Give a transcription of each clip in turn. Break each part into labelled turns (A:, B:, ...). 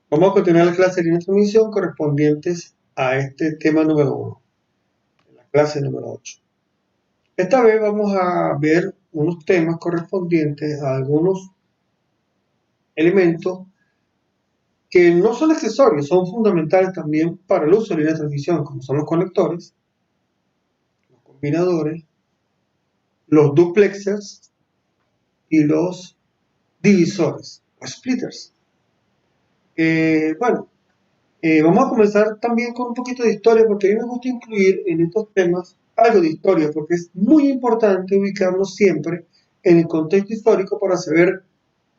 A: Vamos a continuar la clase de línea de transmisión correspondientes a este tema número 1, la clase número 8. Esta vez vamos a ver unos temas correspondientes a algunos elementos que no son accesorios, son fundamentales también para el uso de línea de transmisión, como son los conectores, los combinadores, los duplexers y los divisores, o splitters. Vamos a comenzar también con un poquito de historia, porque a mí me gusta incluir en estos temas algo de historia, porque es muy importante ubicarnos siempre en el contexto histórico para saber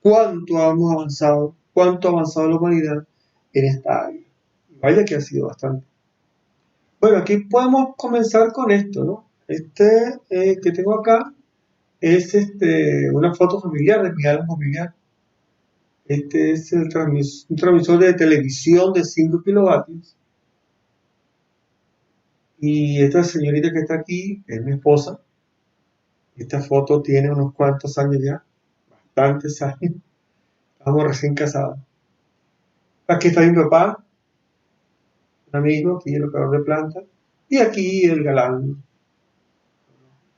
A: cuánto ha avanzado la humanidad en esta área. Y vaya que ha sido bastante. Bueno, aquí podemos comenzar con esto, ¿no? Que tengo acá es una foto familiar de mi álbum familiar. Este es un transmisor de televisión de 5 kilovatios. Y esta señorita que está aquí es mi esposa. Esta foto tiene unos cuantos años ya, bastantes años. Estamos recién casados. Aquí está mi papá, un amigo, aquí el operador de planta. Y aquí el galán.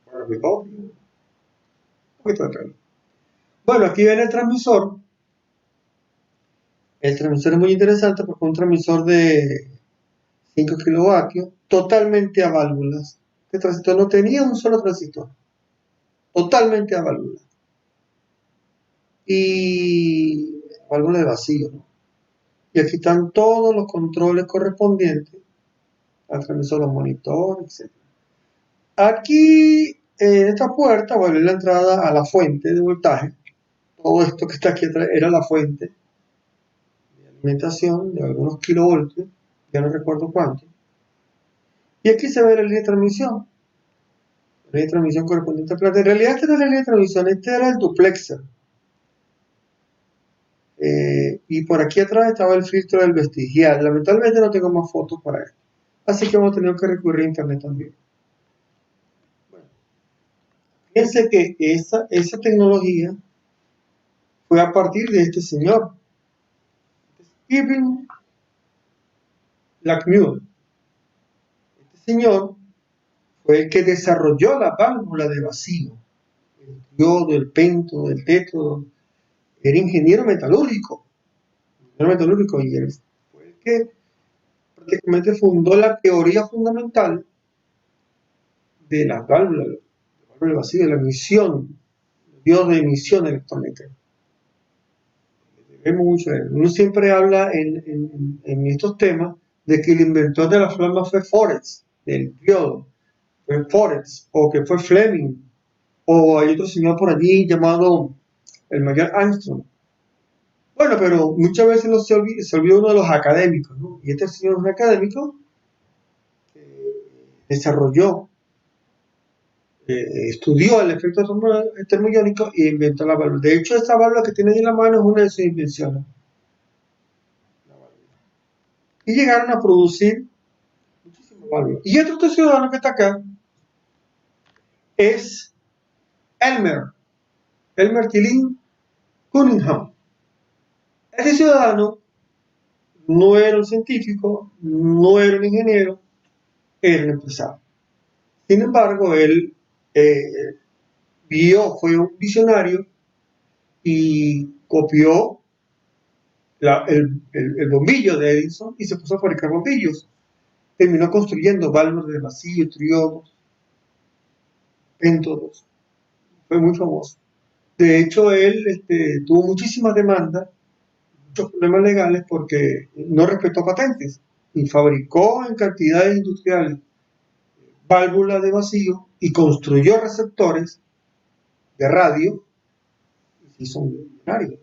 A: Bueno, mi papá, un poquito de pelo. Bueno, aquí viene el transmisor. El transmisor es muy interesante porque es un transmisor de 5 kilovatios, totalmente a válvulas. Este transistor no tenía un solo transistor, totalmente a válvulas. Y válvulas de vacío, ¿no? Y aquí están todos los controles correspondientes al transmisor, los monitores, etc. Aquí, en esta puerta, bueno, es la entrada a la fuente de voltaje. Todo esto que está aquí atrás era la fuente de alimentación de algunos kilovoltios, ya no recuerdo cuánto. Y aquí se ve la línea de transmisión. La línea de transmisión correspondiente a planta. En realidad, esta no es la línea de transmisión, este era el duplexer. Y por aquí atrás estaba el filtro del vestigial. Lamentablemente no tengo más fotos para esto. Así que hemos tenido que recurrir a internet también. Bueno, fíjense que esa tecnología fue a partir de este señor, Irving Lackmüller. Este señor fue el que desarrolló la válvula de vacío, el diodo, el péntodo, el tétrodo. Era ingeniero metalúrgico y él fue el que prácticamente fundó la teoría fundamental de las válvulas de vacío, de la emisión, el diodo de emisión electrónica. Uno siempre habla en estos temas de que el inventor de la flama fue Forex, del diodo, fue Forex, o que fue Fleming, o hay otro señor por allí llamado el mayor Armstrong. Bueno, pero muchas veces se olvida uno de los académicos, ¿no? Y este señor es un académico que desarrolló, estudió el efecto termoiónico y inventó la válvula. De hecho, esta válvula que tiene ahí en la mano es una de sus invenciones. Y llegaron a producir muchísimas válvulas. Y otro ciudadano que está acá es Elmer Tilling Cunningham. Ese ciudadano no era un científico, no era un ingeniero, era un empresario. Sin embargo, él fue un visionario y copió el bombillo de Edison y se puso a fabricar bombillos. Terminó construyendo válvulas de vacío, triodos, péntodos. Fue muy famoso. De hecho, él tuvo muchísimas demandas, muchos problemas legales porque no respetó patentes y fabricó en cantidades industriales válvulas de vacío y construyó receptores de radio y se hizo un millonario.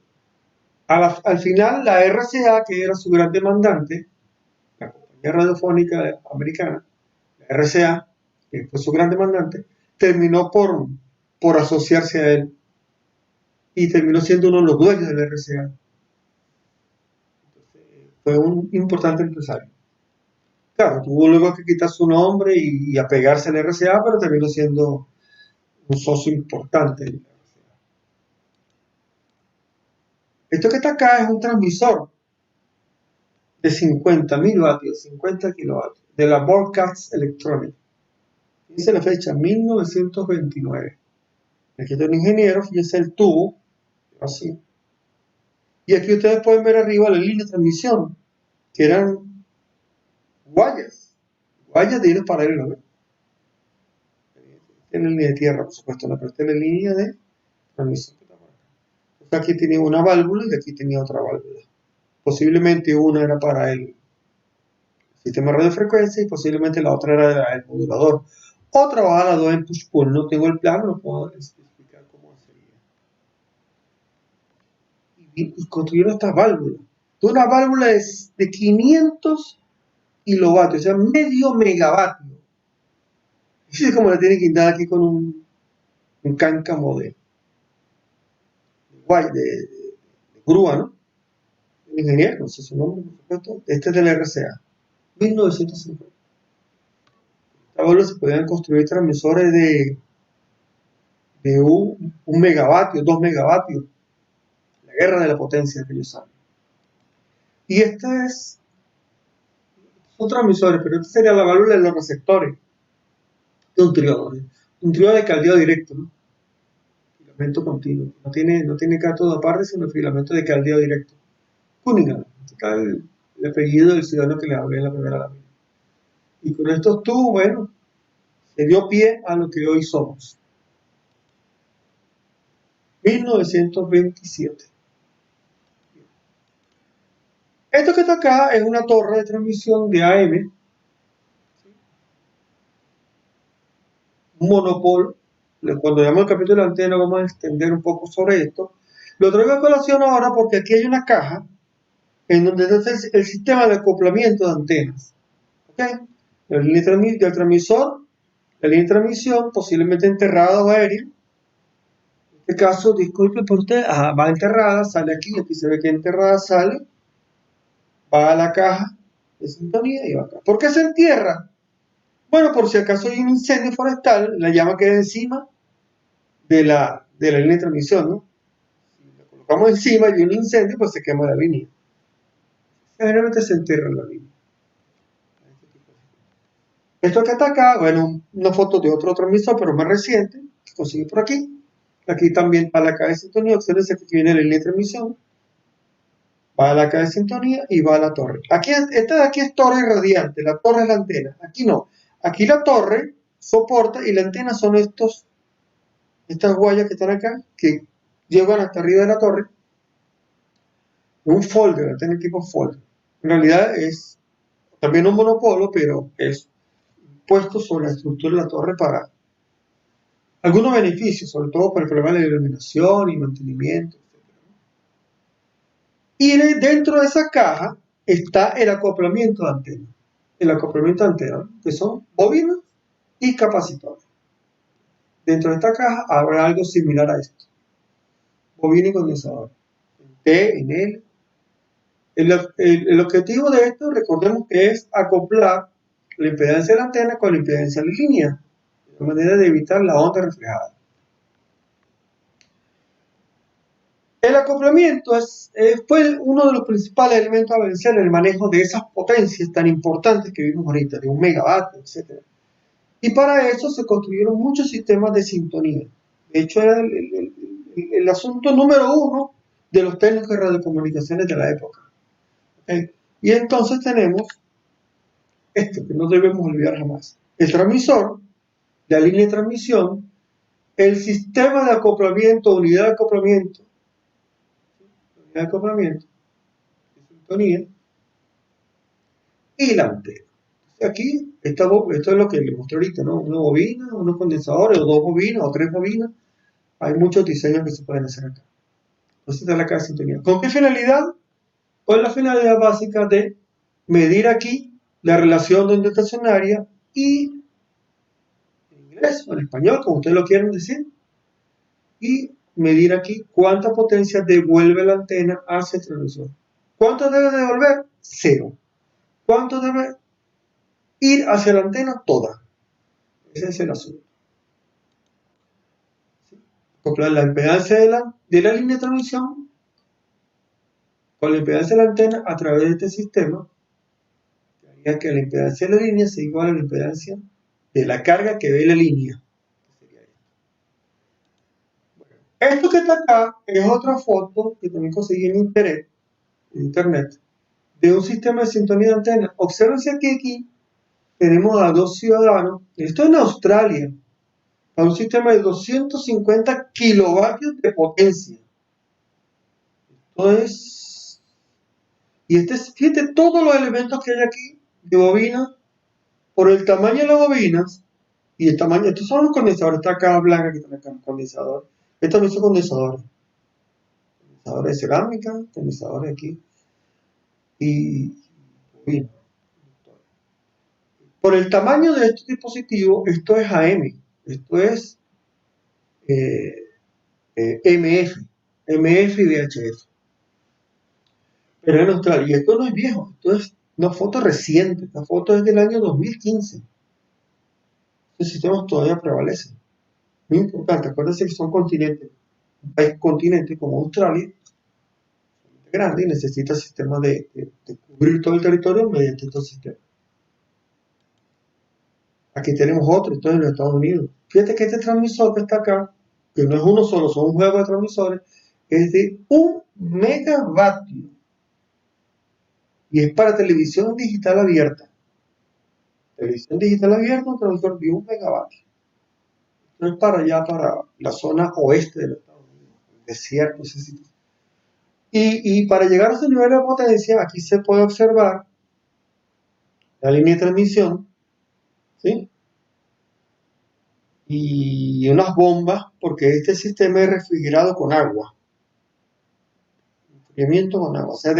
A: Al final, la RCA, que era su gran demandante, la compañía radiofónica americana, la RCA, que fue su gran demandante, terminó por asociarse a él y terminó siendo uno de los dueños de la RCA. Fue un importante empresario. Claro, tuvo luego que quitar su nombre y apegarse a la RCA, pero terminó siendo un socio importante. Esto que está acá es un transmisor de 50.000 vatios, 50 kilovatios, de la Broadcast Electronics. Dice la fecha, 1929. Aquí está un ingeniero, fíjense el tubo, así. Y aquí ustedes pueden ver arriba la línea de transmisión, que eran guayas de hilos paralelos, ¿ves? Tiene línea de tierra, por supuesto, no, pero tiene línea de transmisión. Entonces aquí tenía una válvula y aquí tenía otra válvula. Posiblemente una era para el sistema de radiofrecuencia y posiblemente la otra era el modulador. O trabaja las dos en push-pull. No tengo el plano, no puedo explicar cómo sería. Y construyeron estas válvulas. Una válvula es de 500 kilovatios, o sea, medio megavatio. Y es como la tiene que dar aquí con un cáncamo de grúa, ¿no? El ingeniero, no sé su nombre, por supuesto. Este es del RCA, 1950. Estas válvulas se podían construir transmisores de un megavatio, 2 megavatios. La guerra de la potencia que ellos saben. Y son transmisores, pero esta sería la válvula de los receptores de un triodo. Un triodo de caldeo directo, ¿no? Filamento continuo. No tiene cátodo aparte, sino filamento de caldeo directo. Cunningham. Está el apellido del ciudadano que le hablé en la primera lámina. Y con estos tubos, bueno, se dio pie a lo que hoy somos. 1927. Esto que está acá es una torre de transmisión de AM, un monopolo. Cuando veamos el capítulo de antena vamos a extender un poco sobre esto. Lo traigo a colación ahora porque aquí hay una caja en donde está el sistema de acoplamiento de antenas. ¿Okay? La línea del transmisor, la línea de transmisión, posiblemente enterrada o aérea. En este caso, disculpe por usted, va enterrada, sale aquí se ve que enterrada sale, va a la caja de sintonía y va acá. ¿Por qué se entierra? Bueno, por si acaso hay un incendio forestal, la llama queda encima de la línea de transmisión, ¿no? Si la colocamos encima y hay un incendio, pues se quema la línea. Generalmente se entierra la línea. Esto que está acá, bueno, una foto de otro transmisor, pero más reciente, que conseguí por aquí. Aquí también va la caja de sintonía, observen que aquí viene la línea de transmisión, va a la caja de sintonía y va a la torre. Esta de aquí es torre radiante, la torre es la antena. Aquí no. Aquí la torre soporta y la antena son estas guayas que están acá, que llegan hasta arriba de la torre. Un folder, antena tipo folder. En realidad es también un monopolo, pero es puesto sobre la estructura de la torre para algunos beneficios, sobre todo por el problema de la iluminación y mantenimiento, etc. Y dentro de esa caja está el acoplamiento de antena. El acoplamiento de antena, que son bobinas y capacitores. Dentro de esta caja habrá algo similar a esto. Bobina y condensador. En T, en L. El objetivo de esto, recordemos que es acoplar la impedancia de la antena con la impedancia de la línea, de manera de evitar la onda reflejada. El acoplamiento fue uno de los principales elementos a vencer en el manejo de esas potencias tan importantes que vimos ahorita, de 1 megavatio, etc. Y para eso se construyeron muchos sistemas de sintonía. De hecho, era el asunto número uno de los técnicos de radiocomunicaciones de la época. ¿Okay? Y entonces tenemos esto que no debemos olvidar jamás. El transmisor, la línea de transmisión, el sistema de acoplamiento, unidad de acoplamiento, de sintonía, y la antena. Aquí, esto es lo que le mostré ahorita, ¿no? Una bobina, unos condensadores, o 2 bobinas, o 3 bobinas. Hay muchos diseños que se pueden hacer acá. Entonces está la caja de sintonía. ¿Con qué finalidad? Con la finalidad básica de medir aquí la relación de onda estacionaria y en inglés o en español, como ustedes lo quieren decir, y medir aquí cuánta potencia devuelve la antena hacia el transmisor. ¿Cuánto debe devolver? 0. ¿Cuánto debe ir hacia la antena? Toda. Ese es el asunto. ¿Sí? Acoplar la impedancia de la línea de transmisión con la impedancia de la antena a través de este sistema, haría que la impedancia de la línea sea igual a la impedancia de la carga que ve la línea. Esto que está acá es otra foto que también conseguí en internet, de un sistema de sintonía de antena. Observen que aquí tenemos a dos ciudadanos, esto en Australia, a un sistema de 250 kilovatios de potencia. Esto es... Y fíjate todos los elementos que hay aquí de bobinas, por el tamaño de las bobinas, y el tamaño, estos son los condensadores, está acá blanca, aquí está acá el condensador. Estos también son condensadores. Condensadores de cerámica, condensadores aquí. Y bobina. Por el tamaño de este dispositivo, esto es AM, esto es MF y VHF. Pero en Australia, y esto no es viejo, esto es una foto reciente, esta foto es del año 2015. Estos sistemas todavía prevalecen. Muy importante, acuérdense que son continentes. Un país continente como Australia, grande y necesita sistemas de cubrir todo el territorio mediante estos sistemas. Aquí tenemos otro, esto es en los Estados Unidos. Fíjate que este transmisor que está acá, que no es uno solo, son un juego de transmisores, es de 1 megavatio. Y es para televisión digital abierta. Televisión digital abierta, un transmisor de 1 megavatio. Esto es para allá, para la zona oeste de los Estados Unidos, el desierto, ese sitio. Y para llegar a ese nivel de potencia, aquí se puede observar la línea de transmisión, ¿sí? Y unas bombas, porque este sistema es refrigerado con agua. Enfriamiento con agua. O sea,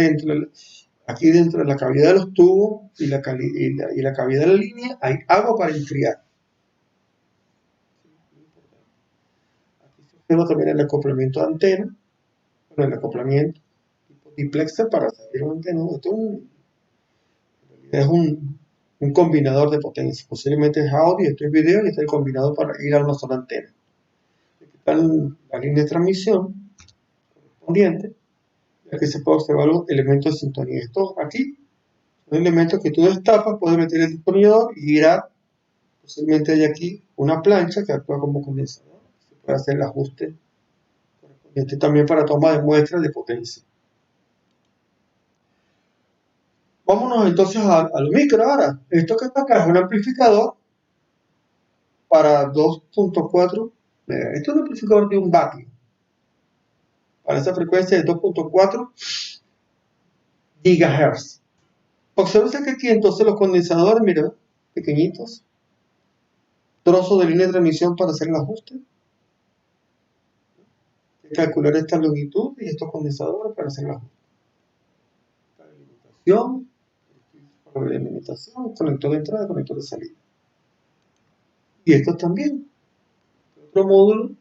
A: aquí dentro de la cavidad de los tubos y la cavidad de la línea hay agua para enfriar. Aquí se observa también el acoplamiento de antena. Bueno, el acoplamiento tipo diplexer para salir una antena. Esto es un combinador de potencia. Posiblemente es audio, esto es video y este es el combinador para ir a una sola antena. Aquí está la línea de transmisión correspondiente. Aquí se puede observar los elementos de sintonía. Estos aquí son elementos que tú destapas, puedes meter el destornillador y irá, posiblemente hay aquí una plancha que actúa como condensador. Se puede hacer el ajuste correspondiente también para toma de muestras de potencia. Vámonos entonces a lo micro ahora. Esto que está acá es un amplificador para 2.4 MHz. Esto es un amplificador de 1 vatio. Para esa frecuencia de 2.4 GHz. Observen que aquí entonces los condensadores, mira, pequeñitos, trozos de línea de transmisión para hacer el ajuste, calcular esta longitud y estos condensadores para hacer el ajuste. La alimentación, conector de entrada, conector de salida. Y estos también. Otro módulo,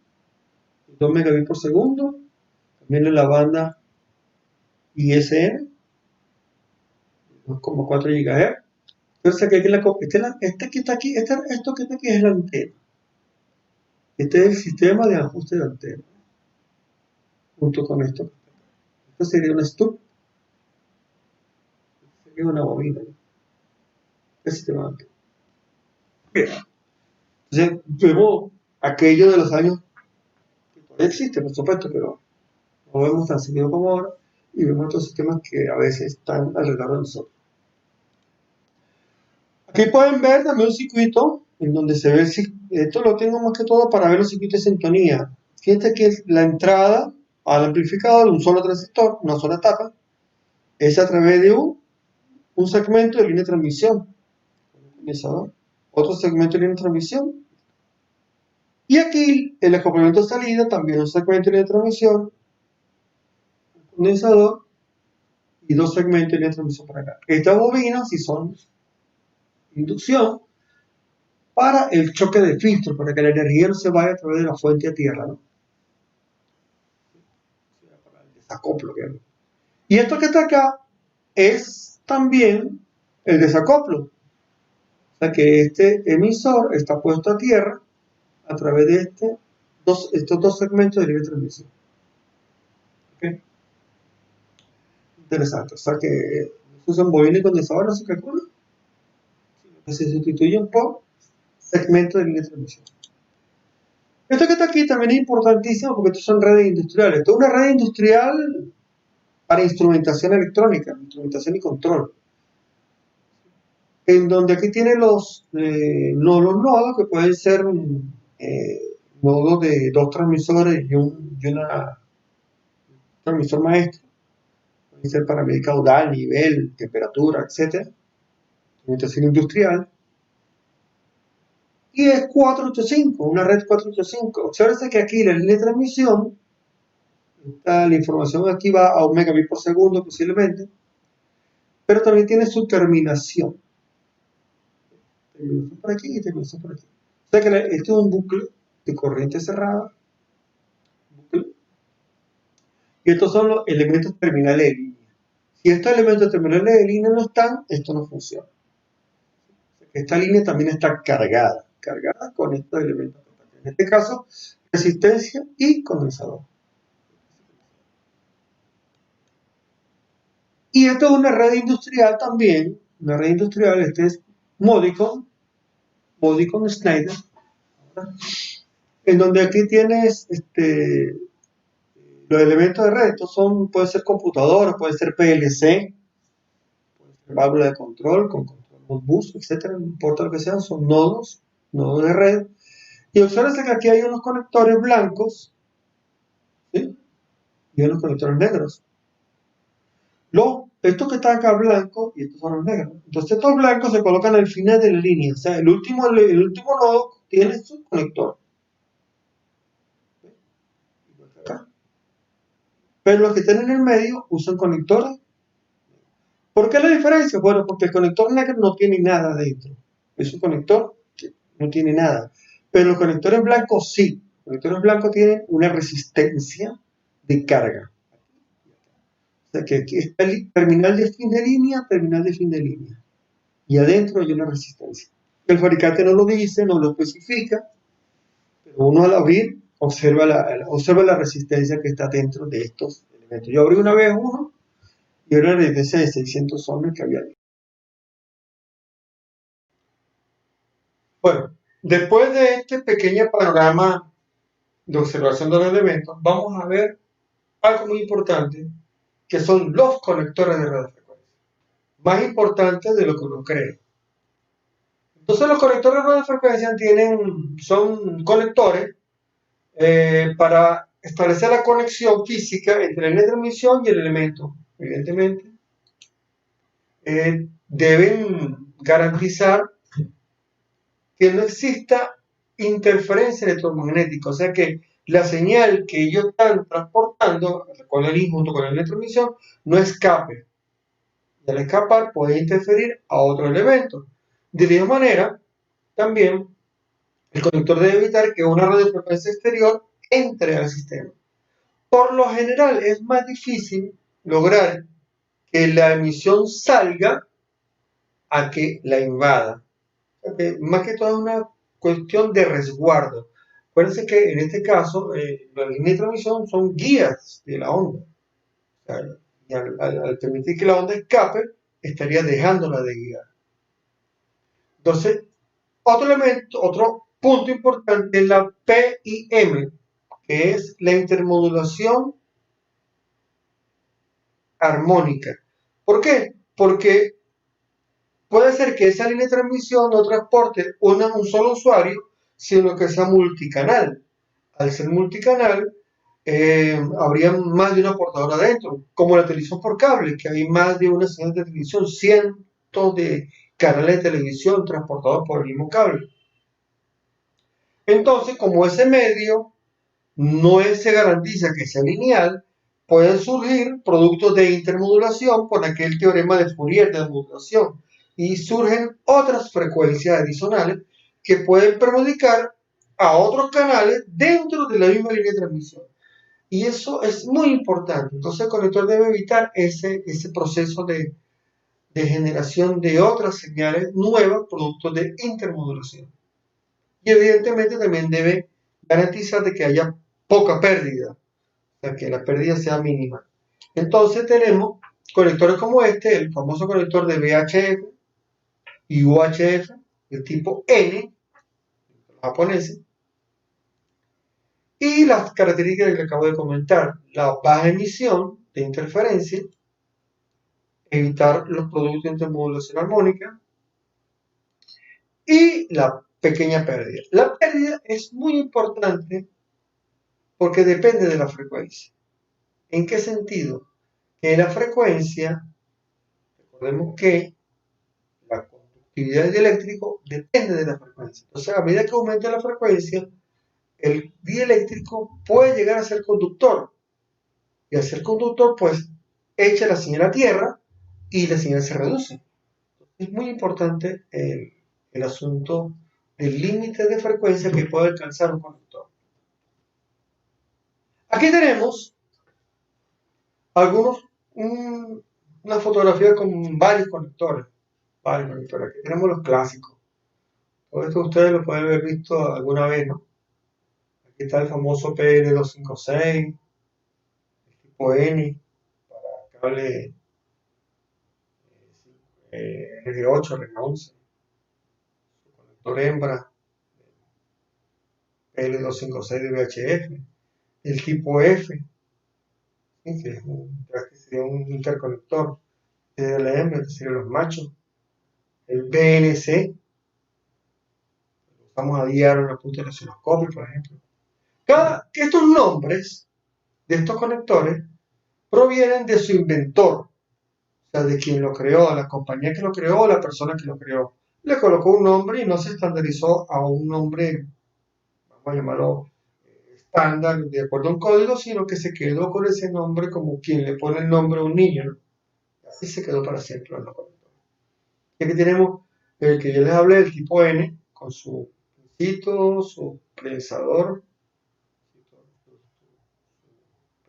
A: 2 megabits por segundo, también en la banda ISM, 2,4 GHz. Entonces aquí esto que está aquí es la antena. Este es el sistema de ajuste de antena. Junto con esto. Esto sería una stub. Esto sería una bobina. El sistema de antena. Bien. Entonces vemos aquello de los años que todavía existe, por supuesto, pero no vemos tan seguido como ahora. Y vemos otros sistemas que a veces están alrededor de nosotros. Aquí pueden ver también un circuito en donde se ve, esto lo tengo más que todo para ver los circuitos de sintonía. Fíjense que es la entrada al amplificador, un solo transistor, una sola etapa, es a través de un segmento de línea de transmisión. Otro segmento de línea de transmisión. Y aquí el acoplamiento de salida, también un segmento de línea de transmisión, un condensador y dos segmentos de línea de transmisión para acá. Estas bobinas, si son inducción, para el choque de filtro, para que la energía no se vaya a través de la fuente a tierra, ¿no? Para el desacoplo. Y esto que está acá es también el desacoplo. O sea que este emisor está puesto a tierra a través de estos dos segmentos de línea de transmisión. ¿Okay? Interesante. O sea que se usan bobina y condensador, no se calcula, sino que se sustituyen por segmentos de línea de transmisión. Esto que está aquí también es importantísimo porque estos son redes industriales. Esto es una red industrial para instrumentación electrónica, instrumentación y control. En donde aquí tiene los nodos que pueden ser nodos de dos transmisores y un transmisor maestro. Pueden ser para medir caudal, nivel, temperatura, etc. Instrumentación industrial. Y es 485, una red 485. Observen que aquí la línea de transmisión, la información aquí va a 1 megabit por segundo posiblemente, pero también tiene su terminación. Terminación por aquí y terminación por aquí. O sea que este es un bucle de corriente cerrada. Bucle. Y estos son los elementos terminales de línea. Si estos elementos terminales de línea no están, esto no funciona. Esta línea también está cargada con estos elementos. En este caso, resistencia y condensador. Y esto es una red industrial también, una red industrial, este es Modicon Schneider, en donde aquí tienes los elementos de red. Estos puede ser computadoras, puede ser PLC, puede ser válvula de control, con control Modbus, etcétera, no importa lo que sean, son nodos de red. Y observen que aquí hay unos conectores blancos, ¿sí? Y unos conectores negros. Estos que están acá blancos y estos son los negros. Entonces estos blancos se colocan al final de la línea. O sea, el último nodo tiene su conector. Acá. Pero los que están en el medio usan conectores. ¿Por qué la diferencia? Bueno, porque el conector negro no tiene nada dentro. Es un conector que no tiene nada. Pero los conectores blancos sí. Los conectores blancos tienen una resistencia de carga. O sea que aquí está el terminal de fin de línea, terminal de fin de línea. Y adentro hay una resistencia. El fabricante no lo dice, no lo especifica, pero uno al abrir observa la resistencia que está dentro de estos elementos. Yo abrí una vez uno y era una resistencia de 600 ohms que había ahí. Bueno, después de este pequeño panorama de observación de los elementos, vamos a ver algo muy importante, que son los conectores de radiofrecuencia. Más importantes de lo que uno cree. Entonces los conectores de radiofrecuencia son conectores para establecer la conexión física entre la transmisión y el elemento. Evidentemente, deben garantizar que no exista interferencia electromagnética, o sea que la señal que ellos están transportando con el junto con la transmisión no escape. Y al escapar puede interferir a otro elemento. De la misma manera, también el conector debe evitar que una radiofrecuencia exterior entre al sistema. Por lo general es más difícil lograr que la emisión salga a que la invada. Okay. Más que todo es una cuestión de resguardo. Acuérdense que en este caso las líneas de transmisión son guías de la onda. O sea, y al permitir que la onda escape, estaría dejándola de guiar. Entonces, otro punto importante es la PIM, que es la intermodulación armónica. ¿Por qué? Porque puede ser que esa línea de transmisión no transporte un solo usuario, sino que sea multicanal. Al ser multicanal, habría más de una portadora adentro, como la televisión por cable, que hay más de una señal de televisión, cientos de canales de televisión transportados por el mismo cable. Entonces, como ese medio no se garantiza que sea lineal, pueden surgir productos de intermodulación por aquel teorema de Fourier de modulación y surgen otras frecuencias adicionales que pueden perjudicar a otros canales dentro de la misma línea de transmisión. Y eso es muy importante. Entonces el conector debe evitar ese proceso de generación de otras señales nuevas, productos de intermodulación. Y evidentemente también debe garantizar de que haya poca pérdida, o sea, que la pérdida sea mínima. Entonces tenemos conectores como este, el famoso conector de VHF y UHF, del tipo N, los japoneses, y las características que le acabo de comentar, la baja emisión de interferencia, evitar los productos de intermodulación armónica y la pequeña pérdida. La pérdida es muy importante porque depende de la frecuencia. ¿En qué sentido? Que la frecuencia, recordemos que la conductividad dieléctrico depende de la frecuencia. Entonces, a medida que aumenta la frecuencia, el dieléctrico puede llegar a ser conductor. Y al ser conductor, pues, echa la señal a tierra y la señal se reduce. Es muy importante el asunto del límite de frecuencia que puede alcanzar un conductor. Aquí tenemos una fotografía con varios conectores. Aquí tenemos los clásicos. Todo esto ustedes lo pueden haber visto alguna vez, ¿no? Aquí está el famoso PL256, el tipo N, para cable RG8, RG11, su conector hembra, PL256 de VHF, el tipo F, ¿sí? Que sería un interconector de la hembra, que serían los machos, el BNC, lo usamos a diario en la punta del osciloscopio, por ejemplo. Estos nombres de estos conectores provienen de su inventor, o sea, de quien lo creó, la compañía que lo creó, la persona que lo creó. Le colocó un nombre y no se estandarizó a un nombre, vamos a llamarlo estándar, de acuerdo a un código, sino que se quedó con ese nombre como quien le pone el nombre a un niño, ¿no? Así se quedó para siempre en los conectores. Y aquí tenemos el que yo les hablé, el tipo N, con su pincito, su prensador,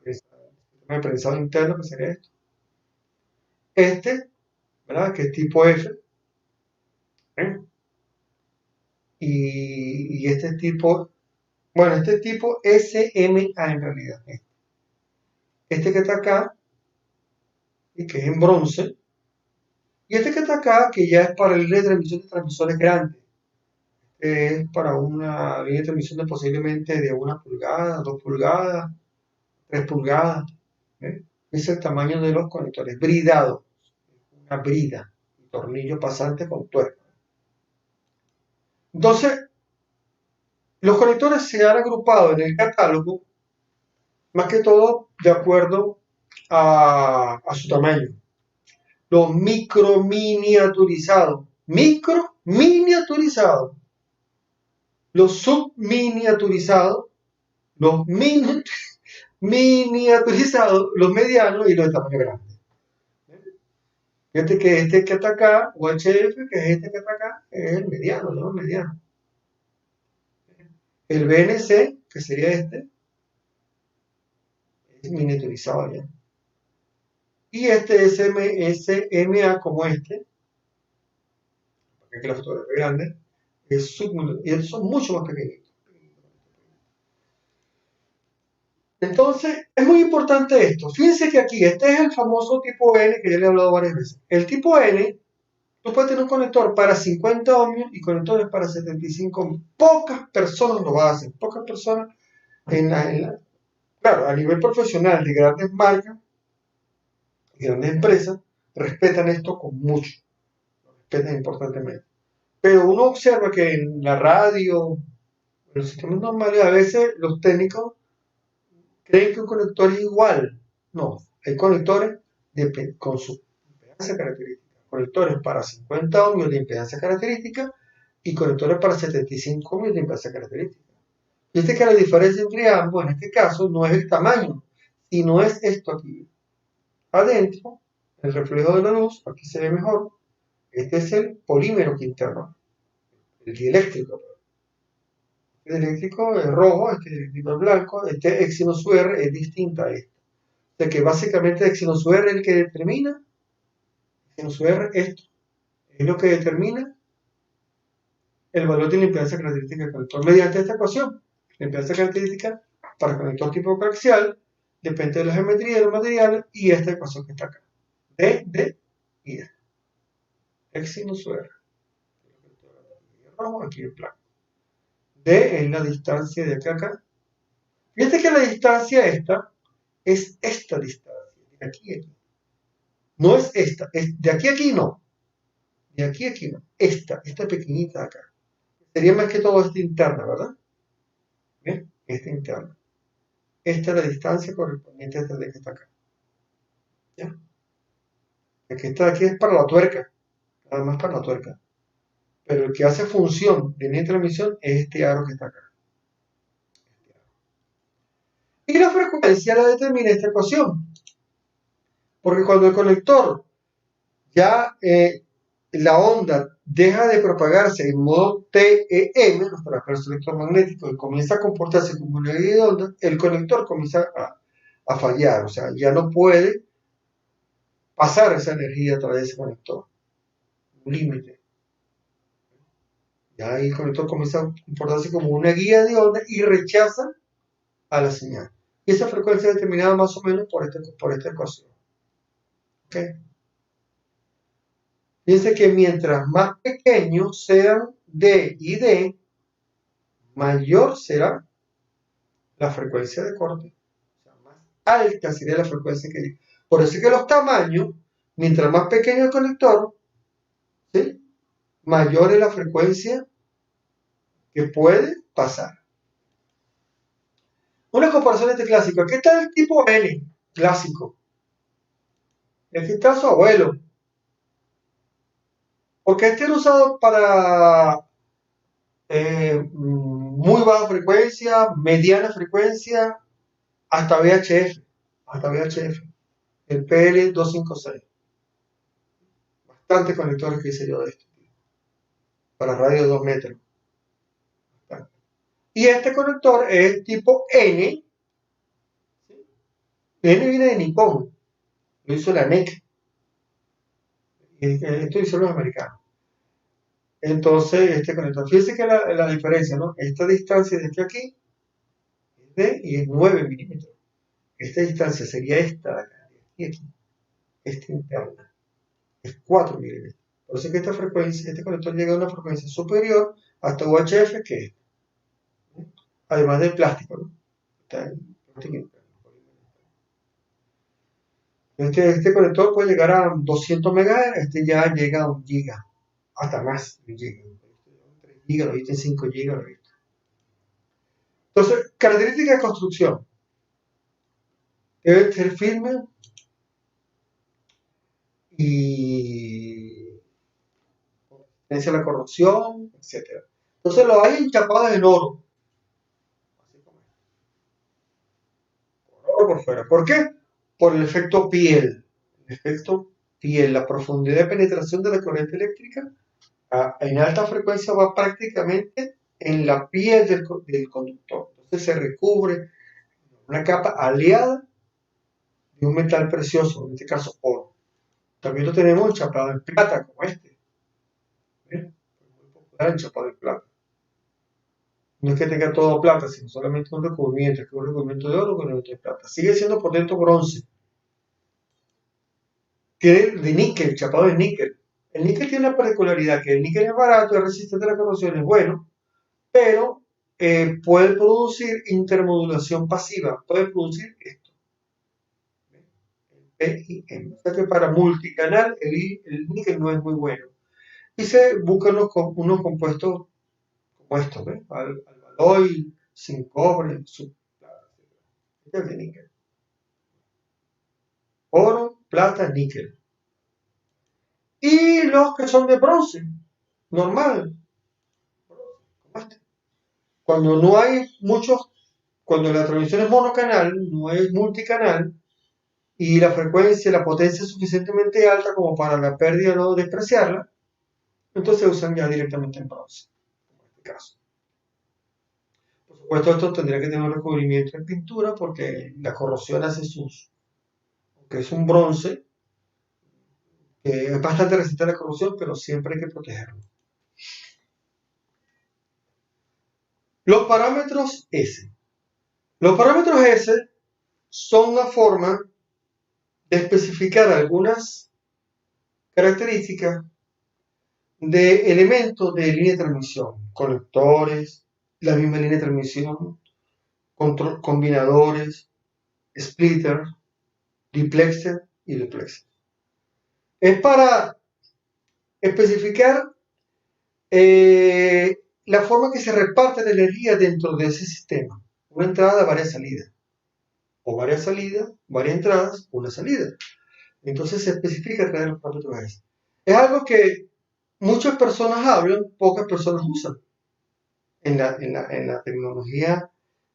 A: sistema de prensado interno, que sería esto. Este, ¿verdad? Que es tipo F, ¿eh? Y este tipo, bueno, este tipo SMA en realidad. Este que está acá, y que es en bronce, y este que está acá, que ya es para el de transmisión de transmisores grandes. Es para una línea de transmisión de posiblemente de 1 pulgada, 2 pulgadas, 3 pulgadas. ¿Eh? Es el tamaño de los conectores. Bridado. Una brida. Un tornillo pasante con tuerca. Entonces, los conectores se han agrupado en el catálogo, más que todo de acuerdo a su tamaño. Los micro miniaturizados. Micro miniaturizados. Los subminiaturizados. Los miniaturizados, los medianos y los de tamaño grande. Fíjate que este que está acá, UHF, que es este que está acá, es el mediano, ¿no? El mediano. El BNC, que sería este, es miniaturizado ya. Y este SMA como este, porque aquí la fotografía es grande, y estos son mucho más pequeñitos. Entonces, es muy importante esto. Fíjense que aquí, este es el famoso tipo N que ya le he hablado varias veces. El tipo N, tú puedes tener un conector para 50 ohmios y conectores para 75 ohmios. Pocas personas lo hacen. Pocas personas, claro, a nivel profesional de grandes marcas y grandes empresas, respetan esto con mucho. Lo respetan importantemente. Pero uno observa que en la radio, en los sistemas normales, a veces los técnicos creen que un conector es igual. No, hay conectores con su impedancia característica. Conectores para 50 ohmios de impedancia característica y conectores para 75 ohmios de impedancia característica. Viste que la diferencia entre ambos, en este caso, no es el tamaño, sino es esto aquí. Adentro, el reflejo de la luz, aquí se ve mejor. Este es el polímero interno, el dieléctrico. El eléctrico es rojo, este eléctrico es blanco, este Exynos UR es distinto a este. O sea que básicamente Exynos UR es el que determina, Exynos UR esto, es lo que determina el valor de la impedancia característica del conector mediante esta ecuación. La impedancia característica para el conector tipo coaxial depende de la geometría de los materiales y esta ecuación que está acá. D y D. X sinus R. Rojo, aquí en blanco. D es la distancia de acá a acá. Fíjate que la distancia esta es esta distancia, de aquí a aquí. No es esta, es de aquí a aquí no. De aquí a aquí no. Esta pequeñita de acá. Sería más que todo esta interna, ¿verdad? ¿Bien? Esta interna. Esta es la distancia correspondiente a esta de que está acá. ¿Ya? El que está aquí es para la tuerca, nada más para la tuerca. Pero el que hace función de línea de transmisión es este aro que está acá. Y la frecuencia la determina esta ecuación. Porque cuando el conector ya la onda deja de propagarse en modo TEM, los terapeutas electromagnéticos, y comienza a comportarse como una línea de onda, el conector comienza a fallar, o sea, ya no puede pasar esa energía a través de ese conector. Un límite. Ya ahí el conector comienza a comportarse como una guía de onda y rechaza a la señal. Y esa frecuencia es determinada más o menos por esta ecuación. ¿Okay? Fíjense que mientras más pequeños sean D y D, mayor será la frecuencia de corte. O sea, más alta sería la frecuencia que llega. Por eso es que los tamaños, mientras más pequeño el conector, ¿sí?, mayor es la frecuencia que puede pasar. Una comparación de este clásico. Aquí está el tipo N, clásico. Y aquí está su abuelo. Porque este era usado para muy baja frecuencia, mediana frecuencia, hasta VHF. Hasta VHF. El PL256. Bastantes conectores que hice yo de esto. Para radio de 2 metros. Bastante. Y este conector es tipo N. N viene de Nippon. Lo hizo la NEC. Esto hizo los americanos. Entonces, este conector, fíjense que la diferencia, ¿no? Esta distancia de aquí a aquí es de y es 9 milímetros. Esta distancia sería esta de acá, y aquí, esta interna, es 4 milímetros. Por eso es que esta frecuencia, este conector llega a una frecuencia superior hasta UHF que es, ¿no? Además del plástico, ¿no? Está el plástico interno. Este conector puede llegar a 200 MHz, este ya llega a 1 giga, hasta más de 1 giga. 3 gigas, lo viste, 5 gigas, lo viste. Entonces, características de construcción. Debe ser firme y resistencia a la corrosión, etc. Entonces lo hay enchapados en oro. Así como es. Por oro por fuera. ¿Por qué? Por el efecto piel. El efecto piel, la profundidad de penetración de la corriente eléctrica en alta frecuencia va prácticamente en la piel del conductor. Entonces se recubre una capa aliada de un metal precioso, en este caso oro. También lo tenemos enchapado en plata, como este. ¿Ven? Muy popular enchapado en plata. No es que tenga todo plata, sino solamente un recubrimiento, que es un recubrimiento de oro con el otro de plata. Sigue siendo por dentro bronce. Tiene de níquel, chapado de níquel. El níquel tiene una particularidad, que el níquel es barato, es resistente a la corrosión, es bueno, pero puede producir intermodulación pasiva, puede producir esto. PIM. O sea que para multicanal el níquel no es muy bueno. Y se buscan unos compuestos como estos, ¿ves? Albaloy, sin cobre, este es de níquel. Oro, plata, níquel. Y los que son de bronce, normal, como este. Cuando no hay muchos, cuando la transmisión es monocanal, no es multicanal, y la frecuencia, la potencia es suficientemente alta como para la pérdida no despreciarla, entonces usan ya directamente en bronce, como en este caso. Por supuesto, esto tendría que tener un recubrimiento en pintura porque la corrosión hace sus, aunque es un bronce, es bastante resistente a la corrosión, pero siempre hay que protegerlo. Los parámetros S. Los parámetros S son una forma de especificar algunas características de elementos de línea de transmisión, conectores, la misma línea de transmisión, combinadores, splitter, diplexer y duplexer. Es para especificar la forma que se reparte la energía dentro de ese sistema. Una entrada, varias salidas. O varias salidas, varias entradas, una salida. Entonces se especifica a través de los parámetros AS. Es algo que muchas personas hablan, pocas personas usan en la tecnología,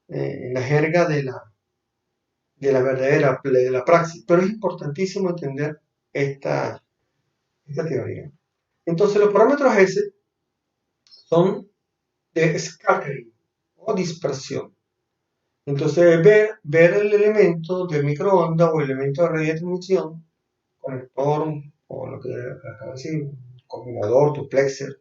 A: en la jerga de la verdadera, de la praxis. Pero es importantísimo entender esta teoría. Entonces los parámetros S son de scattering o dispersión. Entonces ver el elemento de microondas o el elemento de red de transmisión, conector o lo que acabo de decir, combinador, duplexer,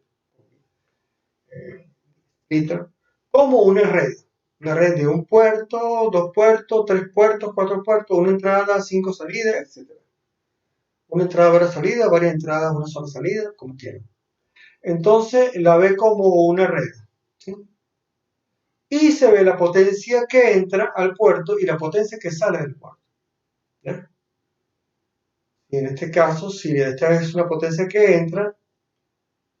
A: splitter, como una red de un puerto, dos puertos, tres puertos, cuatro puertos, una entrada, cinco salidas, etc. Una entrada, varias salidas, varias entradas, una sola salida, como quieran. Entonces la ve como una red, ¿sí? Y se ve la potencia que entra al puerto y la potencia que sale del puerto. ¿Ya? Y en este caso, si esta es una potencia que entra,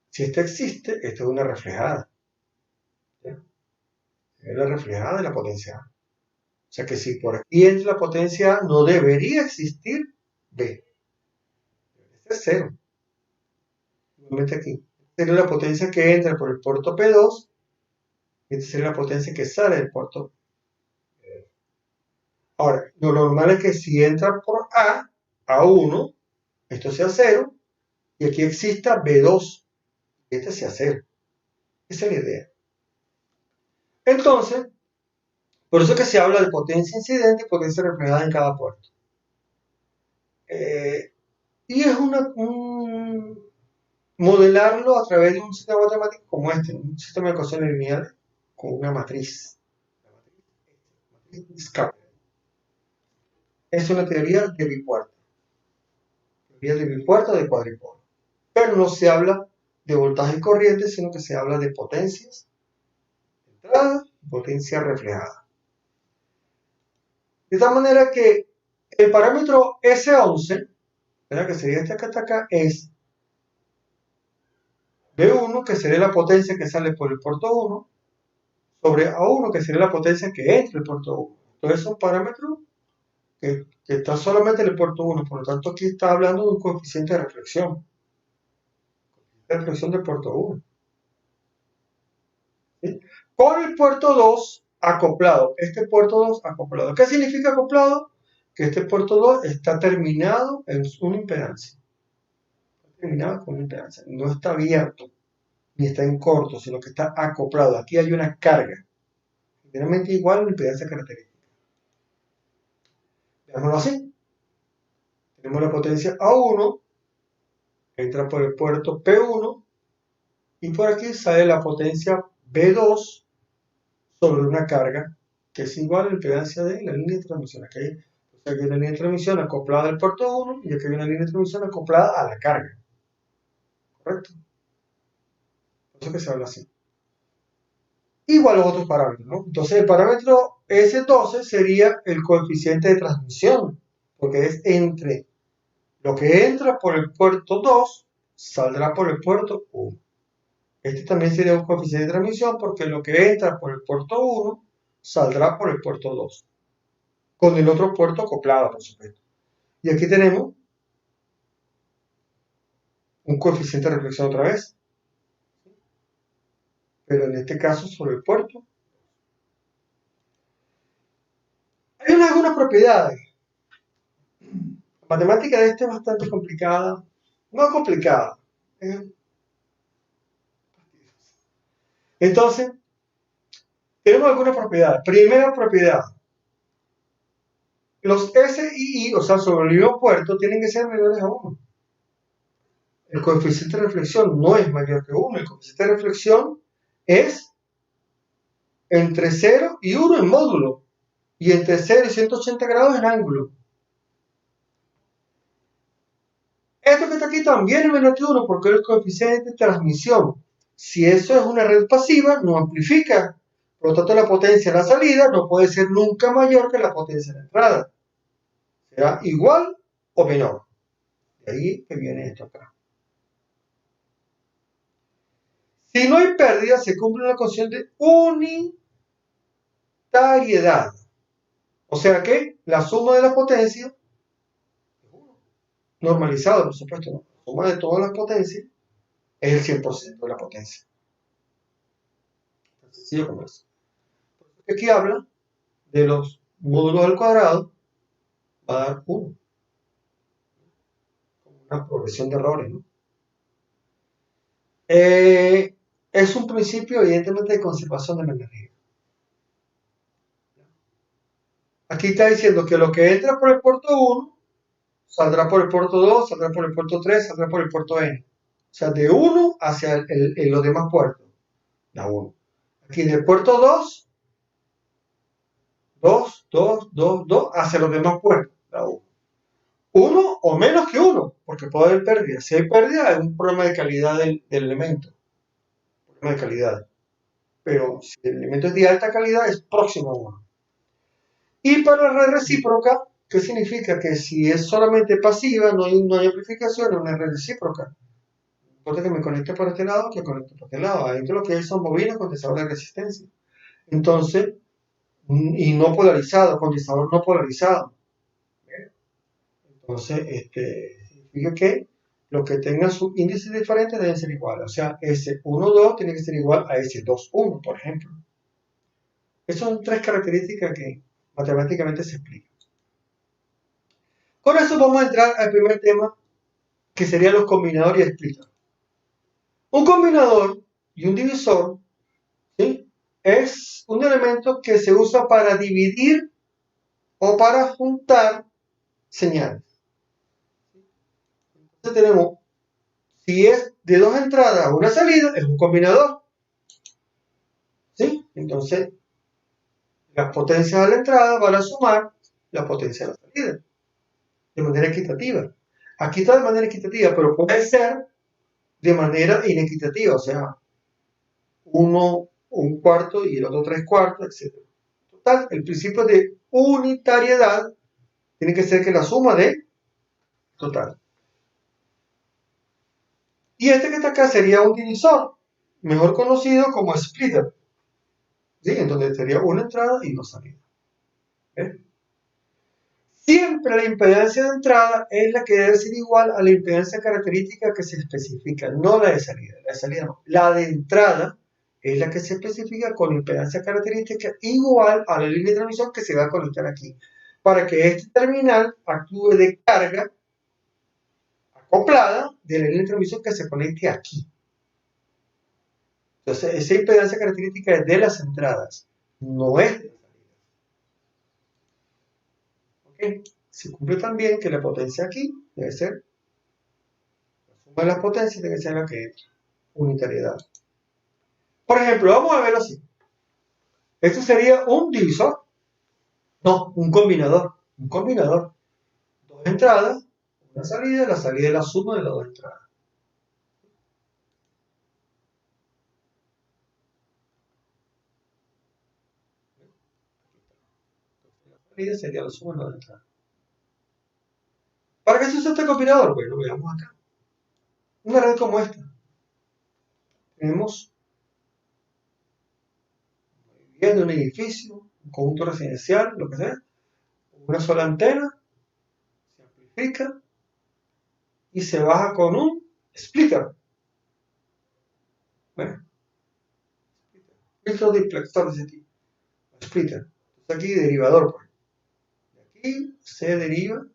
A: si esta existe, esta es una reflejada. ¿Ya? Es la reflejada de la potencia A. O sea que si por aquí entra la potencia A, no debería existir B. Este es cero. Igualmente aquí. Esta sería la potencia que entra por el puerto P2. Y esta sería la potencia que sale del puerto. Ahora, lo normal es que si entra por A1, esto sea 0, y aquí exista B2, y este sea 0. Esa es la idea. Entonces, por eso es que se habla de potencia incidente y potencia reflejada en cada puerto. Y es modelarlo a través de un sistema matemático como este, un sistema de ecuaciones lineales con una matriz. La matriz Scatter. Es una teoría de bipuerto. Teoría de bipuerto de cuadripolo. Pero no se habla de voltaje y corriente, sino que se habla de potencias de entrada y potencia reflejada. De tal manera que el parámetro S11, ¿verdad? Que sería este que está acá, es B1, que sería la potencia que sale por el puerto 1, sobre A1, que sería la potencia que entra el puerto 1. Entonces es un parámetro que está solamente en el puerto 1, por lo tanto aquí está hablando de un coeficiente de reflexión. De reflexión del puerto 1. ¿Sí? Con el puerto 2 acoplado. Este puerto 2 acoplado. ¿Qué significa acoplado? Que este puerto 2 está terminado en una impedancia. Está terminado con una impedancia. No está abierto, ni está en corto, sino que está acoplado. Aquí hay una carga. Generalmente igual a una impedancia característica. Veámoslo así. Tenemos la potencia A1, entra por el puerto P1, y por aquí sale la potencia B2 sobre una carga que es igual a la impedancia de la línea de transmisión. Aquí hay una línea de transmisión acoplada al puerto 1 y aquí hay una línea de transmisión acoplada a la carga. ¿Correcto? Por eso que se habla así. Igual los otros parámetros, ¿no? Entonces el parámetro S12 sería el coeficiente de transmisión, porque es entre lo que entra por el puerto 2 saldrá por el puerto 1. Este también sería un coeficiente de transmisión porque lo que entra por el puerto 1 saldrá por el puerto 2. Con el otro puerto acoplado, por supuesto. Y aquí tenemos un coeficiente de reflexión otra vez. Pero en este caso sobre el puerto. Hay algunas propiedades. La matemática de este es bastante complicada. No complicada. Entonces, tenemos algunas propiedades. Primera propiedad. Los SII, o sea, sobre el mismo puerto, tienen que ser menores a 1. El coeficiente de reflexión no es mayor que 1. El coeficiente de reflexión es entre 0 y 1 en módulo. Y entre 0 y 180 grados en ángulo. está aquí también es menos que 1 porque es el coeficiente de transmisión. Si eso es una red pasiva, no amplifica. Por lo tanto, la potencia de la salida no puede ser nunca mayor que la potencia de la entrada. Será igual o menor. De ahí que viene esto acá. Si no hay pérdida, se cumple una condición de unitariedad. O sea que la suma de la potencia, normalizado por supuesto, ¿no? La suma de todas las potencias es el 100% de la potencia. Tan sencillo como eso. Aquí habla de los módulos al cuadrado, va a dar 1. Como una progresión de errores, ¿no? Es un principio evidentemente de conservación de la energía. Aquí está diciendo que lo que entra por el puerto 1 saldrá por el puerto 2, saldrá por el puerto 3, saldrá por el puerto N. O sea, de 1 hacia los demás puertos. La 1. Aquí del puerto 2, 2, 2, 2, 2, hacia los demás puertos. La 1. 1 o menos que 1, porque puede haber pérdida. Si hay pérdida, es un problema de calidad del elemento. Problema de calidad. Pero si el elemento es de alta calidad, es próximo a 1. Y para la red recíproca, ¿qué significa? Que si es solamente pasiva, no hay amplificación, es una red recíproca. No importa que me conecte por este lado, que conecte por este lado. Adentro lo que hay son bobinas condensadores de resistencia. Entonces, y no polarizado, condensador no polarizado. Entonces, significa que los que tengan sus índices diferentes deben ser iguales. O sea, S12 tiene que ser igual a S21, por ejemplo. Esas son 3 características que matemáticamente se explican. Con eso vamos a entrar al primer tema, que serían los combinadores y splitters. Un combinador y un divisor, ¿sí?, es un elemento que se usa para dividir o para juntar señales. Entonces tenemos, si es de 2 entradas a una salida, es un combinador. ¿Sí? Entonces, las potencias a la entrada van a sumar la potencia a la salida, de manera equitativa. Aquí está de manera equitativa, pero puede ser de manera inequitativa, o sea, uno un cuarto y el otro 3/4, etc. Total, el principio de unitariedad tiene que ser que la suma de total. Y este que está acá sería un divisor, mejor conocido como splitter. ¿Sí? Entonces sería una entrada y dos salidas. ¿Ves? Siempre la impedancia de entrada es la que debe ser igual a la impedancia característica que se especifica, no la de salida. La de salida no. La de entrada es la que se especifica con impedancia característica igual a la línea de transmisión que se va a conectar aquí, para que este terminal actúe de carga acoplada de la línea de transmisión que se conecte aquí. Entonces, esa impedancia característica es de las entradas, no es de las salidas. ¿Okay? Se cumple también que la potencia aquí debe ser, la suma de las potencias debe ser la que entra, unitariedad. Por ejemplo, vamos a verlo así. Esto sería un divisor, no, un combinador. Un combinador. Dos entradas, una salida, la salida es la suma de las dos entradas. La salida sería la suma de las dos entradas. ¿Para qué se usa este combinador? Pues lo veamos acá. Una red como esta. Tenemos vivienda, un edificio, un conjunto residencial, lo que sea, una sola antena, se amplifica y se baja con un splitter. Bueno, filtro diplexor de ese tipo. Splitter. Entonces aquí derivador, pues. De aquí se deriva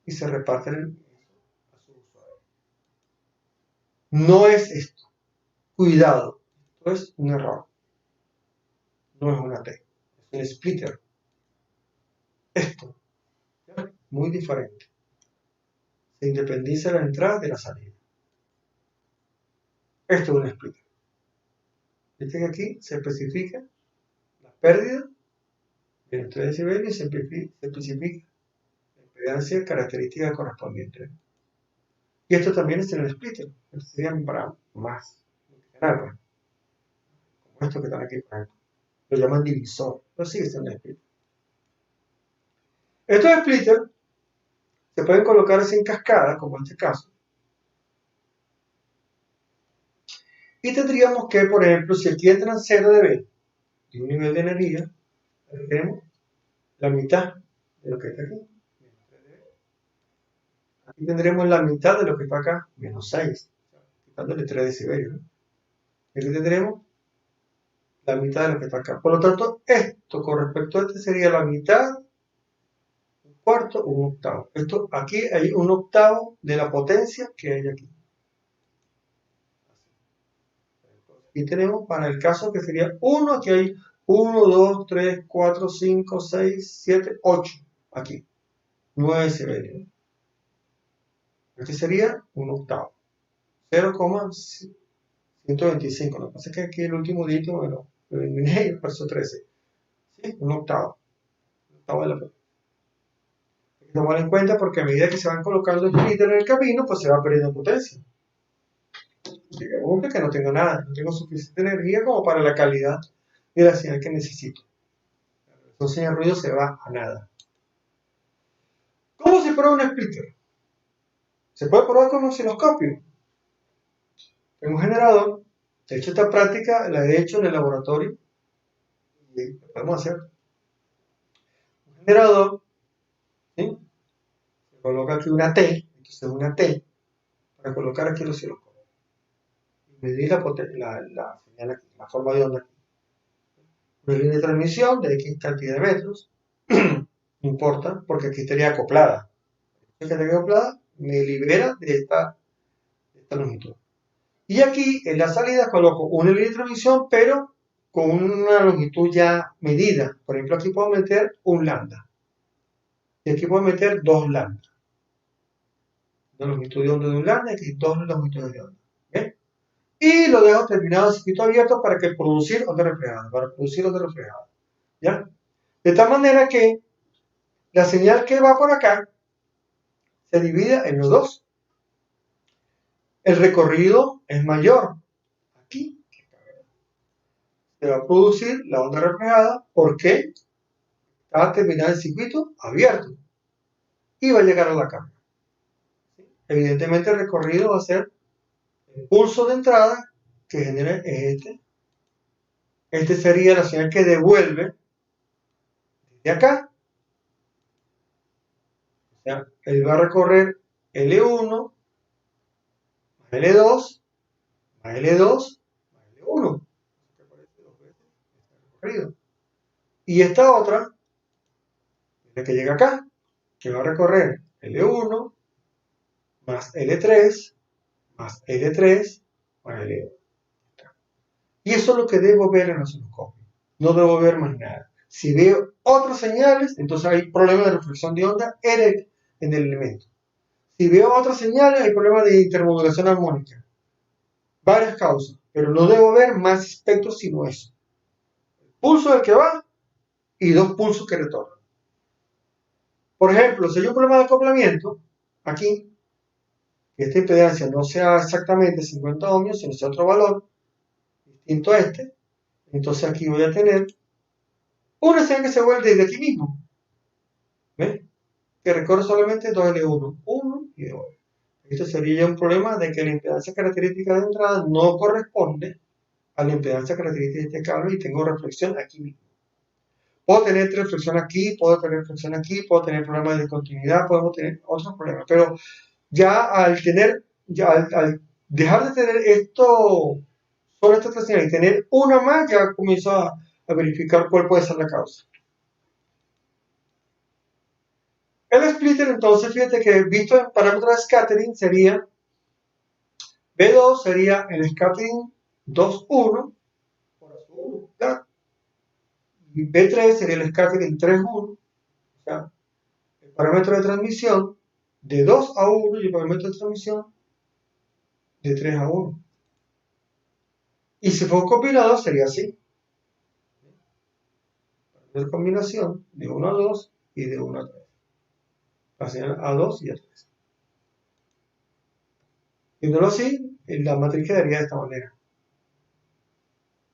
A: y se reparte a su usuario. No es esto. Cuidado. Esto es un error. No es una T. Es un splitter. Esto. ¿Ya? Muy diferente. Se independiza la entrada de la salida. Esto es un splitter. Viste que aquí se especifica la pérdida de los 3 decibeles y se especifica la impedancia característica correspondiente. Y esto también es en el splitter. Esto sería para más canal, pues. Como esto que están aquí, por ejemplo. Lo llaman divisor, pero sigue siendo el splitter. Estos splitters se pueden colocar así en cascada, como en este caso. Y tendríamos que, por ejemplo, si aquí entran 0 dB de un nivel de energía, tenemos la mitad de lo que está aquí. Aquí tendremos la mitad de lo que está acá, menos 6, quitándole 3 decibelios, ¿no? Y aquí tendremos la mitad de lo que está acá. Por lo tanto, esto con respecto a este sería la mitad, un cuarto, un octavo. Esto, aquí hay un octavo de la potencia que hay aquí. Y tenemos para el caso que sería 1, aquí hay 1, 2, 3, 4, 5, 6, 7, 8. Aquí, 9 decibelios. Este sería un octavo. 0,125. Lo que pasa es que aquí el último dígito lo eliminé y pasó 13. ¿Sí? Un octavo. Un octavo de la frecuencia. Hay que tomar en cuenta porque a medida que se van colocando el splitter en el camino, pues se va perdiendo potencia. Digamos que no tengo nada, no tengo suficiente energía como para la calidad de la señal que necesito. Entonces el ruido se va a nada. ¿Cómo se prueba un splitter? Se puede probar con un osciloscopio. En un generador. De hecho, esta práctica la he hecho en el laboratorio. Y lo podemos hacer. Un generador. ¿Sí? Se coloca aquí una T. Entonces una T. Para colocar aquí el osciloscopio. Y medir la señal aquí, la forma de onda aquí. Una línea de transmisión de X cantidad de metros. No importa, porque aquí estaría acoplada. Si estaría acoplada, me libera de esta longitud. Y aquí en la salida coloco una línea de transmisión, pero con una longitud ya medida. Por ejemplo, aquí puedo meter un lambda. Y aquí puedo meter 2 lambda. Una longitud de onda de un lambda y aquí 2 longitudes de onda. ¿Bien? Y lo dejo terminado, circuito abierto para que producir onda reflejada. Para producir onda reflejada. ¿Ya? De tal manera que la señal que va por acá se divide en los dos. El recorrido es mayor. Aquí se va a producir la onda reflejada porque va a terminar el circuito abierto y va a llegar a la cámara. Evidentemente el recorrido va a ser el pulso de entrada que genera este. Este sería la señal que devuelve de acá. O sea, él va a recorrer L1 más L2 más L2 más L1. Y esta otra, la que llega acá, que va a recorrer L1 más L3 más L3 más L2. Y eso es lo que debo ver en el osciloscopio. No debo ver más nada. Si veo otras señales, entonces hay problemas de reflexión de onda en el elemento. Si veo otras señales, hay problemas de intermodulación armónica. Varias causas, pero no debo ver más espectros sino eso. El pulso del que va y 2 pulsos que retornan. Por ejemplo, si hay un problema de acoplamiento, aquí, que esta impedancia no sea exactamente 50 ohmios, sino sea otro valor, distinto a este, entonces aquí voy a tener una señal que se vuelve desde aquí mismo. ¿Ven? Que recorre solamente 2L1, 1 y 2. Esto sería ya un problema de que la impedancia característica de entrada no corresponde a la impedancia característica de este cable y tengo reflexión aquí mismo. Puedo tener reflexión aquí, puedo tener reflexión aquí, puedo tener problemas de discontinuidad, podemos tener otros problemas, pero ya al tener, al dejar de tener esto, solo esta señal y tener una más, ya comienzo a verificar cuál puede ser la causa. El splitter, entonces, fíjate que visto en parámetros de scattering sería B2 sería el scattering 2.1 por azul, ¿verdad? Y B3 sería el scattering 3.1, o sea, el parámetro de transmisión de 2 a 1 y el parámetro de transmisión de 3 a 1. Y si fue un combinador sería así. La combinación de 1 a 2 y de 1 a 3. la señal A2 y A3. Haciéndolo así, la matriz quedaría de esta manera.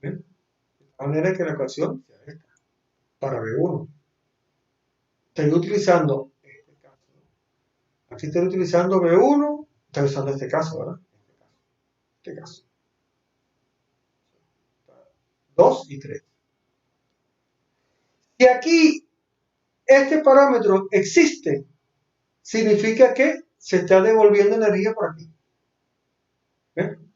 A: ¿Ven? De esta manera que la ecuación sea esta, para B1. Estoy utilizando este caso. Aquí estoy utilizando B1, estoy usando este caso, ¿verdad? Este caso. 2 y 3. Si aquí este parámetro existe, significa que se está devolviendo energía por aquí. ¿Ven?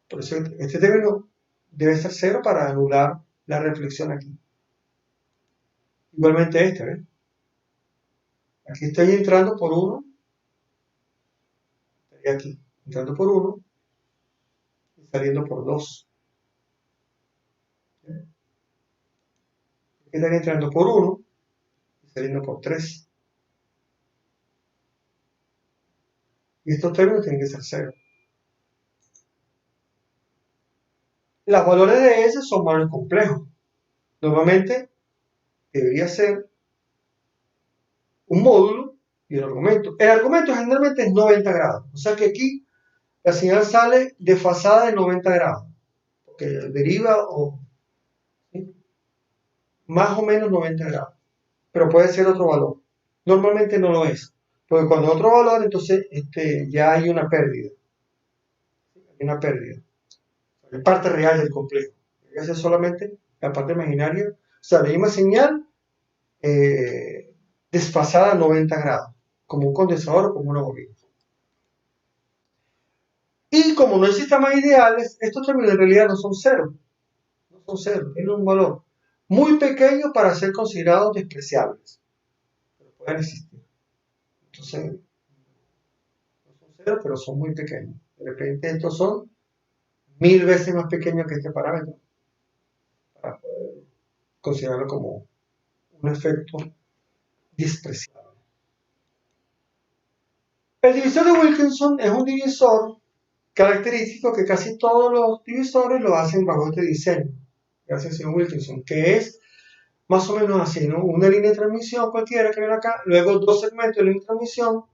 A: Por eso este término debe ser 0 para anular la reflexión aquí. Igualmente este, ¿ven? Aquí estoy entrando por 1, estaría aquí, entrando por 1 y saliendo por 2. Aquí estaría entrando por 1 y saliendo por 3. Y estos términos tienen que ser 0. Los valores de S son valores complejos. Normalmente debería ser un módulo y el argumento. El argumento generalmente es 90 grados. O sea que aquí la señal sale desfasada de 90 grados. Porque deriva ¿sí? Más o menos 90 grados. Pero puede ser otro valor. Normalmente no lo es. Porque cuando es otro valor, entonces ya hay una pérdida. Hay una pérdida. Es parte real del complejo. Esa es solamente la parte imaginaria. O sea, la misma señal desfasada a 90 grados. Como un condensador o como una bobina. Y como no hay sistemas ideales, estos términos en realidad no son cero. No son cero. Tienen un valor muy pequeño para ser considerados despreciables. Pero pueden existir. Entonces, no son cero, pero son muy pequeños. De repente estos son 1000 veces más pequeños que este parámetro. Para poder considerarlo como un efecto despreciable. El divisor de Wilkinson es un divisor característico que casi todos los divisores lo hacen bajo este diseño, gracias al señor Wilkinson, que es más o menos así, ¿no? Una línea de transmisión cualquiera que ven acá, luego dos segmentos de línea de transmisión,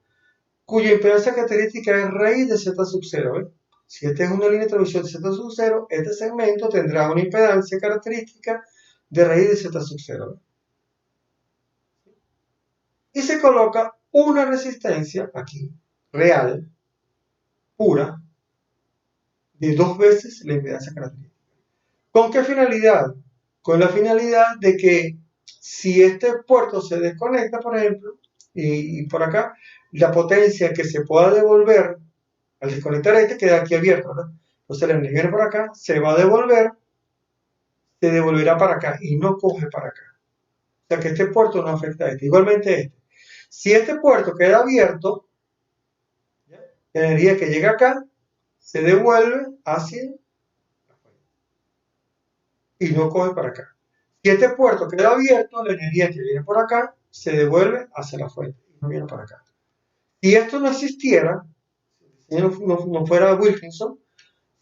A: cuya impedancia característica es raíz de Z sub 0. ¿eh? Si esta es una línea de transmisión de Z sub 0, este segmento tendrá una impedancia característica de raíz de Z sub 0. ¿eh? Y se coloca una resistencia aquí, real, pura, de 2 veces la impedancia característica. ¿Con qué finalidad? Con la finalidad de que si este puerto se desconecta, por ejemplo, y por acá, la potencia que se pueda devolver al desconectar este queda aquí abierto, ¿verdad? Entonces la energía viene por acá, se va a devolver, se devolverá para acá y no coge para acá. O sea que este puerto no afecta a este. Igualmente este. Si este puerto queda abierto, la energía que llega acá se devuelve hacia y no coge para acá. Si este puerto queda abierto, la energía que viene por acá se devuelve hacia la fuente y no viene para acá. Si esto no existiera, si no fuera Wilkinson,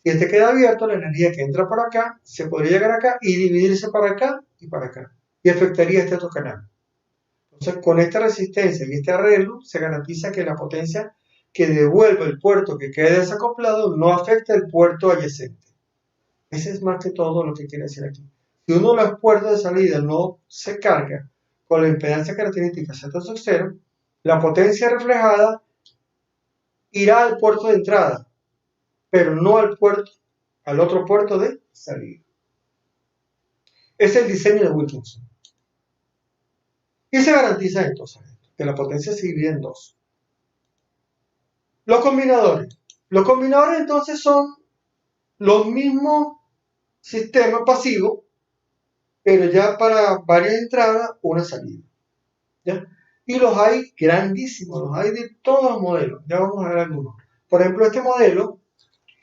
A: si este queda abierto, la energía que entra por acá se podría llegar acá y dividirse para acá y para acá. Y afectaría este otro canal. Entonces, con esta resistencia y este arreglo, se garantiza que la potencia que devuelve el puerto que quede desacoplado no afecta el puerto adyacente. Ese es más que todo lo que quiere decir aquí. Si uno de los puertos de salida no se carga con la impedancia característica Z sub 0, la potencia reflejada irá al puerto de entrada, pero no al otro puerto de salida. Es el diseño de Wilkinson. Y se garantiza entonces que la potencia se divide en dos. Los combinadores. Los combinadores entonces son los mismos sistemas pasivos, pero ya para varias entradas, una salida. ¿Ya? Y los hay grandísimos, los hay de todos los modelos. Ya vamos a ver algunos. Por ejemplo, este modelo,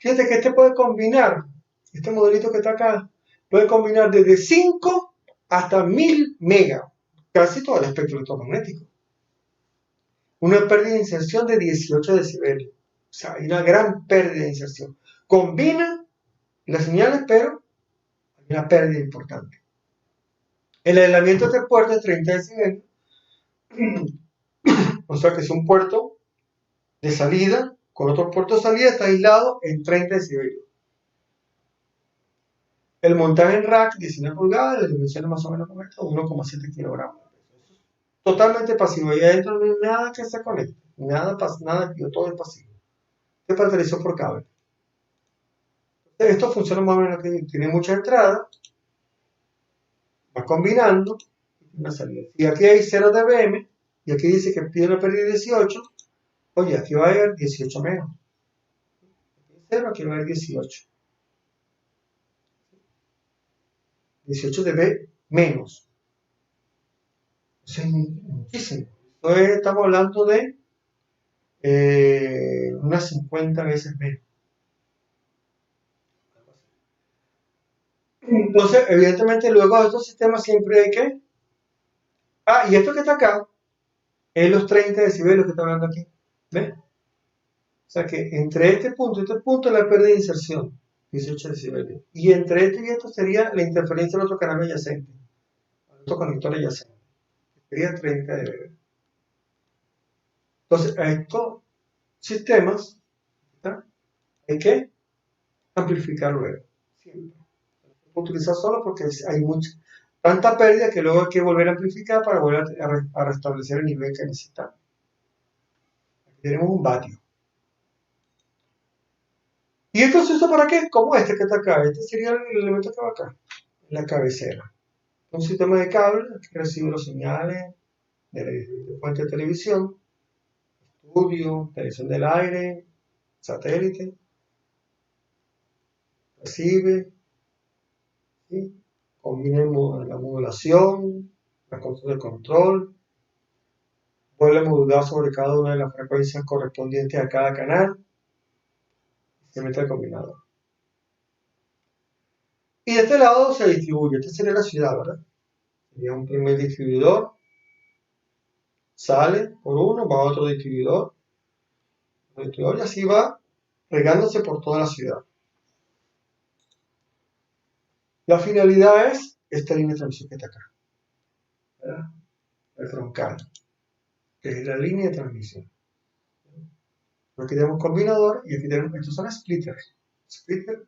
A: fíjate que este puede combinar, este modelito que está acá, puede combinar desde 5 hasta 1000 megas, casi todo el espectro electromagnético. Una pérdida de inserción de 18 decibelios. O sea, hay una gran pérdida de inserción. Combina las señales, pero hay una pérdida importante. El aislamiento de este puerto es 30 decibelios. O sea que si un puerto de salida con otro puerto de salida está aislado en 30 decibelios. El montaje en rack, 19 pulgadas, las dimensiones más o menos como esto, 1,7 kilogramos. Totalmente pasivo. Y adentro no hay nada que se conecte. Nada, todo es pasivo. Se paralizó por cable. Esto funciona más o menos que tiene mucha entrada, va combinando una salida. Y aquí hay 0 dBm, y aquí dice que pide una pérdida de 18. Oye, aquí va a haber 18 menos. 0, aquí va a haber 18. 18 dB menos. Eso es muchísimo. Entonces estamos hablando de unas 50 veces menos. Entonces, evidentemente, luego de estos sistemas siempre hay que... Ah, y esto que está acá es los 30 decibelios que está hablando aquí. ¿Ves? O sea que entre este punto y este punto es la pérdida de inserción, 18 decibelios. Y entre este y esto sería la interferencia del otro canal adyacente, el otro conector adyacente. Sería 30 dB. Entonces, a estos sistemas, ¿está? Hay que amplificar luego. Siempre. Utilizar solo porque hay tanta pérdida que luego hay que volver a amplificar para volver a restablecer el nivel que necesitamos. Aquí tenemos un vatio. ¿Y esto se usa para qué? Como este que está acá. Este sería el elemento que va acá, en la cabecera. Un sistema de cable que recibe los señales de fuente de televisión, estudio, televisión del aire, satélite, recibe, ¿sí? Combina la modulación, la control de control, vuelve a modular sobre cada una de las frecuencias correspondientes a cada canal y se mete al combinador. Y de este lado se distribuye, esta sería la ciudad, ¿verdad? Sería un primer distribuidor, sale por uno, va a otro distribuidor, y así va regándose por toda la ciudad. La finalidad es esta línea de transmisión que está acá, ¿verdad? El troncal, que es la línea de transmisión. Aquí tenemos combinador y aquí tenemos, estos son splitters. Splitter.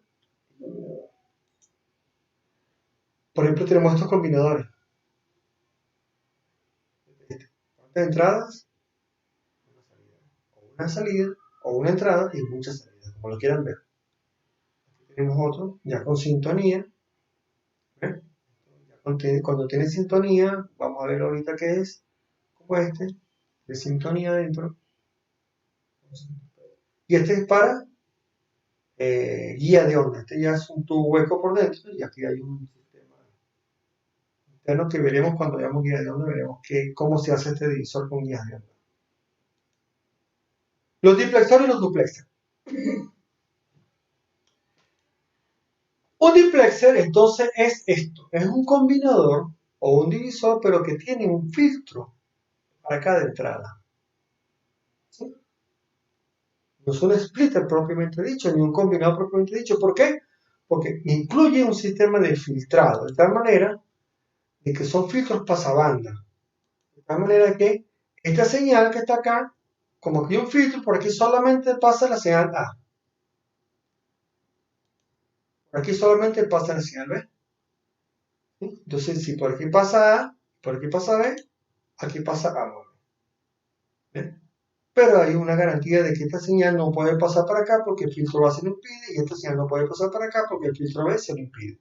A: Por ejemplo, tenemos estos combinadores. ¿Cuántas entradas? Una salida, o una entrada y muchas salidas, como lo quieran ver. Aquí tenemos otro, ya con sintonía. ¿Eh? Cuando tiene sintonía, vamos a ver ahorita qué es, como este, de sintonía dentro. Y este es para guía de onda. Este ya es un tubo hueco por dentro y aquí hay un sistema interno que veremos cuando veamos guía de onda, veremos cómo se hace este divisor con guías de onda. Los diplexores y los duplexers. Un diplexer entonces es esto, es un combinador o un divisor pero que tiene un filtro para cada entrada. ¿Sí? No es un splitter propiamente dicho, ni un combinador propiamente dicho. ¿Por qué? Porque incluye un sistema de filtrado, de tal manera de que son filtros pasabanda. De tal manera que esta señal que está acá, como aquí hay un filtro, por aquí solamente pasa la señal A. Por aquí solamente pasa la señal B. ¿Sí? Entonces, si por aquí pasa A, por aquí pasa B, aquí pasa A. ¿Bien? Pero hay una garantía de que esta señal no puede pasar para acá porque el filtro A se lo impide y esta señal no puede pasar para acá porque el filtro B se lo impide.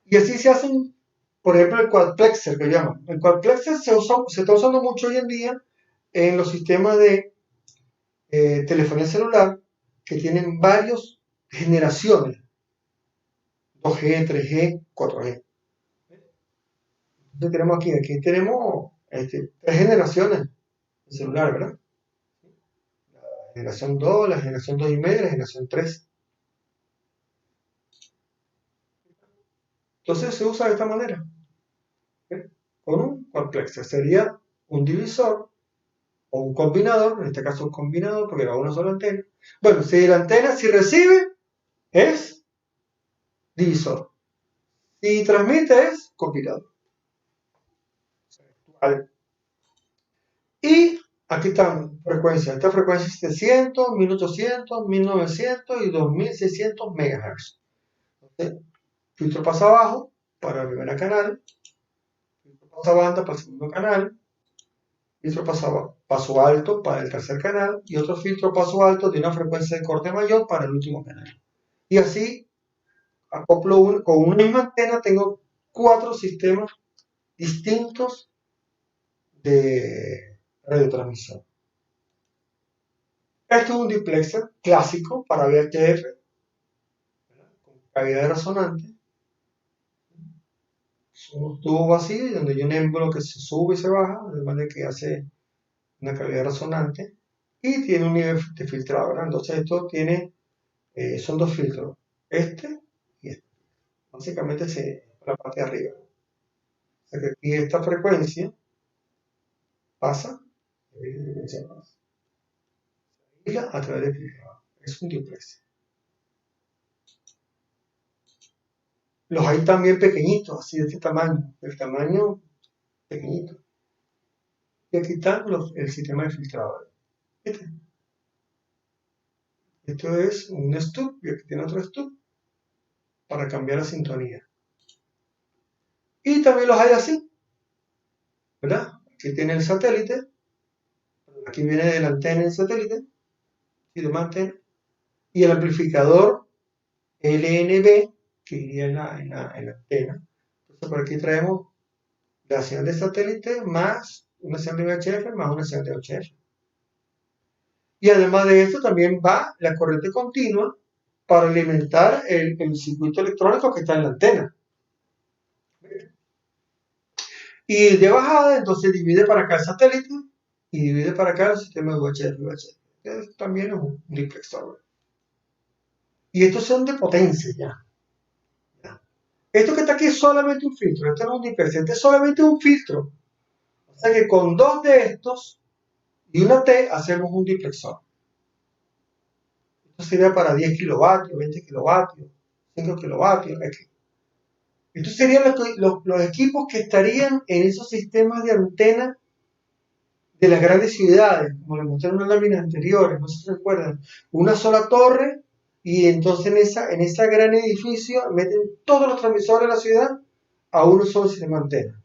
A: Y así se hacen, por ejemplo, el quadplexer que llaman. El quadplexer se está usando mucho hoy en día en los sistemas de telefonía celular que tienen varias generaciones, 2G, 3G, 4G. Entonces tenemos aquí tenemos tres generaciones de celular, ¿verdad? La generación 2, la generación 2 y media, la generación 3. Entonces se usa de esta manera, ¿eh? Con un quadplexer. Sería un divisor o un combinador, en este caso un combinador porque va una sola antena. Bueno, si la antena, si recibe, es divisor. Si transmite, es combinador. Vale. Aquí están frecuencias. Esta frecuencia es 700, 1800, 1900 y 2600 MHz. Entonces, filtro paso abajo para el primer canal, filtro paso banda para el segundo canal, filtro paso alto para el tercer canal y otro filtro paso alto de una frecuencia de corte mayor para el último canal. Y así acoplo con una misma antena, tengo 4 sistemas distintos de radiotransmisión. Esto es un diplexer clásico para VHF, con cavidad resonante. Son unos tubos vacíos y donde hay un émbolo que se sube y se baja, además de que hace una cavidad resonante y tiene un nivel de filtrado, ¿verdad? Entonces esto tiene, son 2 filtros, este y este. Básicamente la parte de arriba. O sea que aquí esta frecuencia pasa, a través del filtrado. Es un duplex. Los hay también pequeñitos, así de este tamaño, el tamaño pequeñito. Y aquí está el sistema de filtrado. ¿Viste? Esto es un stub y aquí tiene otro stub para cambiar la sintonía. Y también los hay así, ¿verdad? Aquí tiene el satélite, aquí viene de la antena el satélite, y demás antena, y el amplificador LNB que iría en la antena. Entonces por aquí traemos la señal de satélite más una señal de VHF más una señal de UHF. Y además de esto también va la corriente continua para alimentar el circuito electrónico que está en la antena. Y de bajada, entonces divide para acá el satélite y divide para acá el sistema de UHF y UHF. También es un diplexor. Y estos son de potencia ya. Esto que está aquí es solamente un filtro. Esto no es un diplexor, este es solamente un filtro. O sea que con 2 de estos y una T hacemos un diplexor. Esto sería para 10 kilovatios, 20 kilovatios, 5 kilovatios. Estos serían los equipos que estarían en esos sistemas de antena de las grandes ciudades, como les mostré en las láminas anteriores, no sé si se recuerdan, una sola torre y entonces en esa gran edificio meten todos los transmisores de la ciudad a uno solo sistema de antena.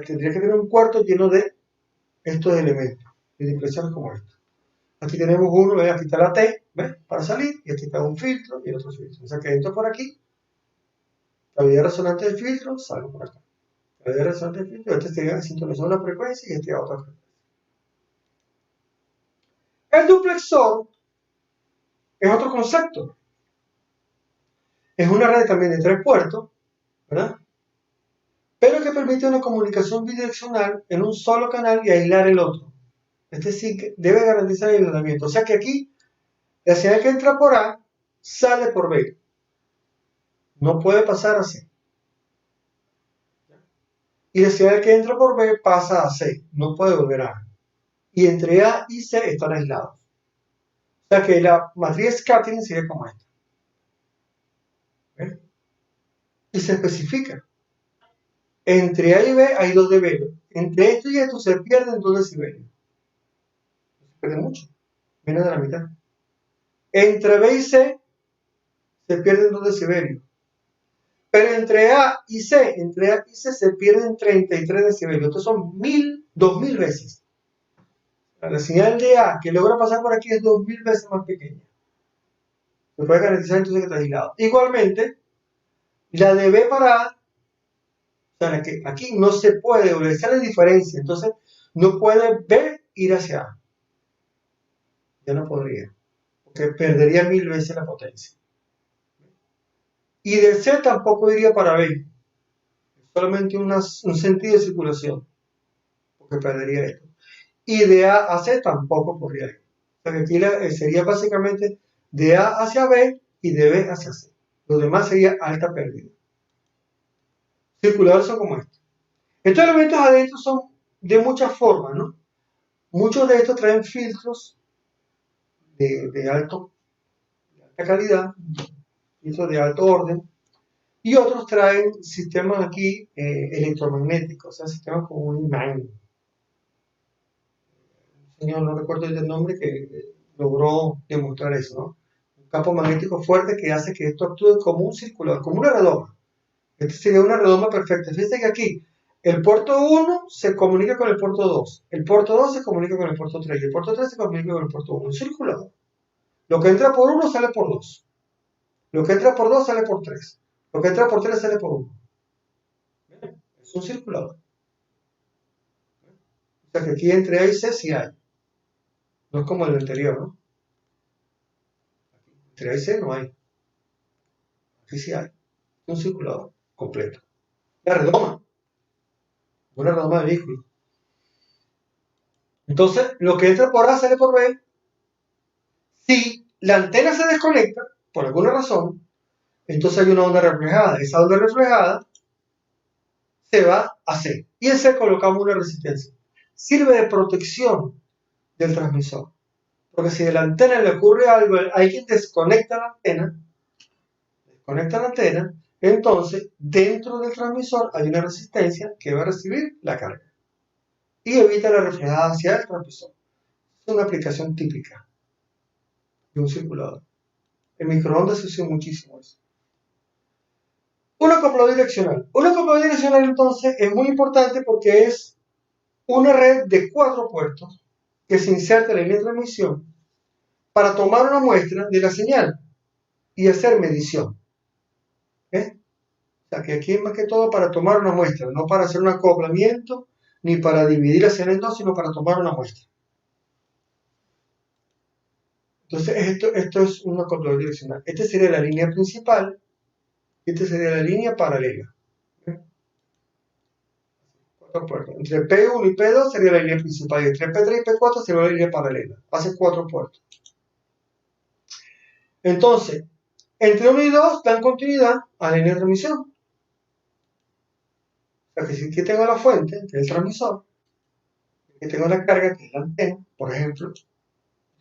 A: Tendría que tener un cuarto lleno de estos elementos, de impresiones como esta. Aquí tenemos uno, ¿ves? Aquí está la T, ¿ves? Para salir, y aquí está un filtro y el otro filtro. O sea que entro por aquí, cavidad resonante del filtro, salgo por acá. Cavidad resonante del filtro, este sería sintonizar una frecuencia y este a otra frecuencia. El duplexor es otro concepto. Es una red también de 3 puertos, ¿verdad? Pero que permite una comunicación bidireccional en un solo canal y aislar el otro. Es decir, que debe garantizar el aislamiento. O sea que aquí la señal que entra por A sale por B. No puede pasar a C. Y la señal que entra por B pasa a C. No puede volver a A. Y entre A y C están aislados. O sea que la matriz scattering sería como esta. ¿Ven? Y se especifica. Entre A y B hay 2 decibelios. Entre esto y esto se pierden 2 decibelios. Se pierde mucho. Menos de la mitad. Entre B y C se pierden 2 decibelios. Pero entre A y C se pierden 33 decibelios. Estos son 2000 veces. La señal de A que logra pasar por aquí es 2000 veces más pequeña. Se puede garantizar entonces que está aislado. Igualmente, la de B para A, o sea, que aquí no se puede, esa es la diferencia. Entonces, no puede B ir hacia A. Ya no podría. Porque perdería 1000 veces la potencia. Y de C tampoco iría para B. Solamente un sentido de circulación. Porque perdería esto. Y de A a C tampoco podría ir. O sea que aquí sería básicamente de A hacia B y de B hacia C. Lo demás sería alta pérdida. Circuladores son como estos. Estos elementos adentro son de muchas formas, ¿no? Muchos de estos traen filtros de alta calidad, filtros de alto orden, y otros traen sistemas aquí electromagnéticos, o sea, sistemas como un imán. señor, no recuerdo el nombre, que logró demostrar eso, ¿no? Un campo magnético fuerte que hace que esto actúe como un circulador, como una redoma. Este sería una redoma perfecta. Fíjense que aquí el puerto 1 se comunica con el puerto 2, el puerto 2 se comunica con el puerto 3 y el puerto 3 se comunica con el puerto 1. Un circulador. Lo que entra por 1 sale por 2. Lo que entra por 2 sale por 3. Lo que entra por 3 sale por 1. Es un circulador. O sea que aquí entre A y C sí hay. No es como el anterior, ¿no? Entre A y C no hay. Aquí sí hay. Un circulador completo. La redoma. Una redoma de vehículo. Entonces, lo que entra por A sale por B. Si la antena se desconecta, por alguna razón, entonces hay una onda reflejada. Esa onda reflejada se va a C. Y en C colocamos una resistencia. Sirve de protección del transmisor. Porque si de la antena le ocurre algo, alguien desconecta la antena, entonces dentro del transmisor hay una resistencia que va a recibir la carga. Y evita la reflejada hacia el transmisor. Es una aplicación típica de un circulador. En microondas se usa muchísimo eso. Un acoplado direccional. Un acoplado direccional entonces es muy importante porque es una red de 4 puertos que se inserta en la línea de transmisión para tomar una muestra de la señal y hacer medición. ¿Ves? O sea que aquí es más que todo para tomar una muestra, no para hacer un acoplamiento ni para dividir la señal en dos, sino para tomar una muestra. Entonces esto es un acoplador direccional. Este sería la línea principal y este sería la línea paralela. Puertos. Entre P1 y P2 sería la línea principal y entre P3 y P4 sería la línea paralela. Hace 4 puertos. Entonces, entre 1 y 2 dan continuidad a la línea de transmisión. O sea que si aquí tengo la fuente, que es el transmisor, aquí tengo la carga, que es la antena, por ejemplo,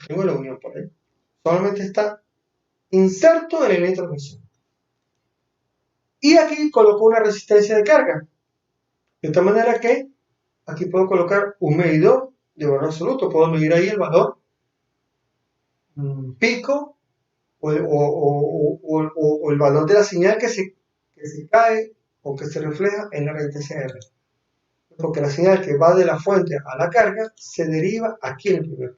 A: tengo la unión por ahí. Solamente está inserto en la línea de transmisión. Y aquí coloco una resistencia de carga. De tal manera que aquí puedo colocar un medidor de valor absoluto. Puedo medir ahí el valor pico o el valor de la señal que se cae o que se refleja en la resistencia R. Porque la señal que va de la fuente a la carga se deriva aquí en el primer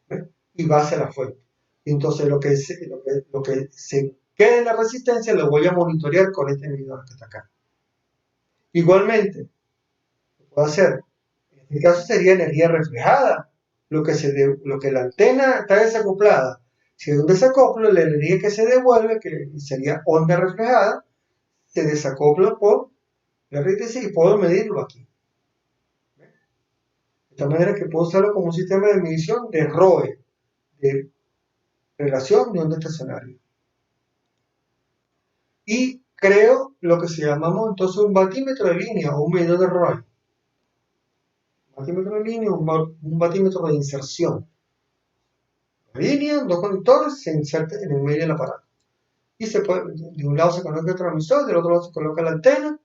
A: puerto. Y va hacia la fuente. Y entonces lo que se quede en la resistencia lo voy a monitorear con este medidor que está acá. Igualmente, lo puedo hacer. En este caso sería energía reflejada. Lo que la antena está desacoplada. Si hay un desacoplo, la energía que se devuelve, que sería onda reflejada, se desacopla por la resistencia y puedo medirlo aquí. De tal manera que puedo usarlo como un sistema de medición de ROE, de relación de onda estacionaria. Y creo lo que se llamamos entonces un batímetro de línea o un medidor de ROE. Un batímetro de línea o un batímetro de inserción. La línea, dos conectores, se inserta en el medio del aparato. Y se puede, de un lado se coloca el transmisor, del otro lado se coloca la antena.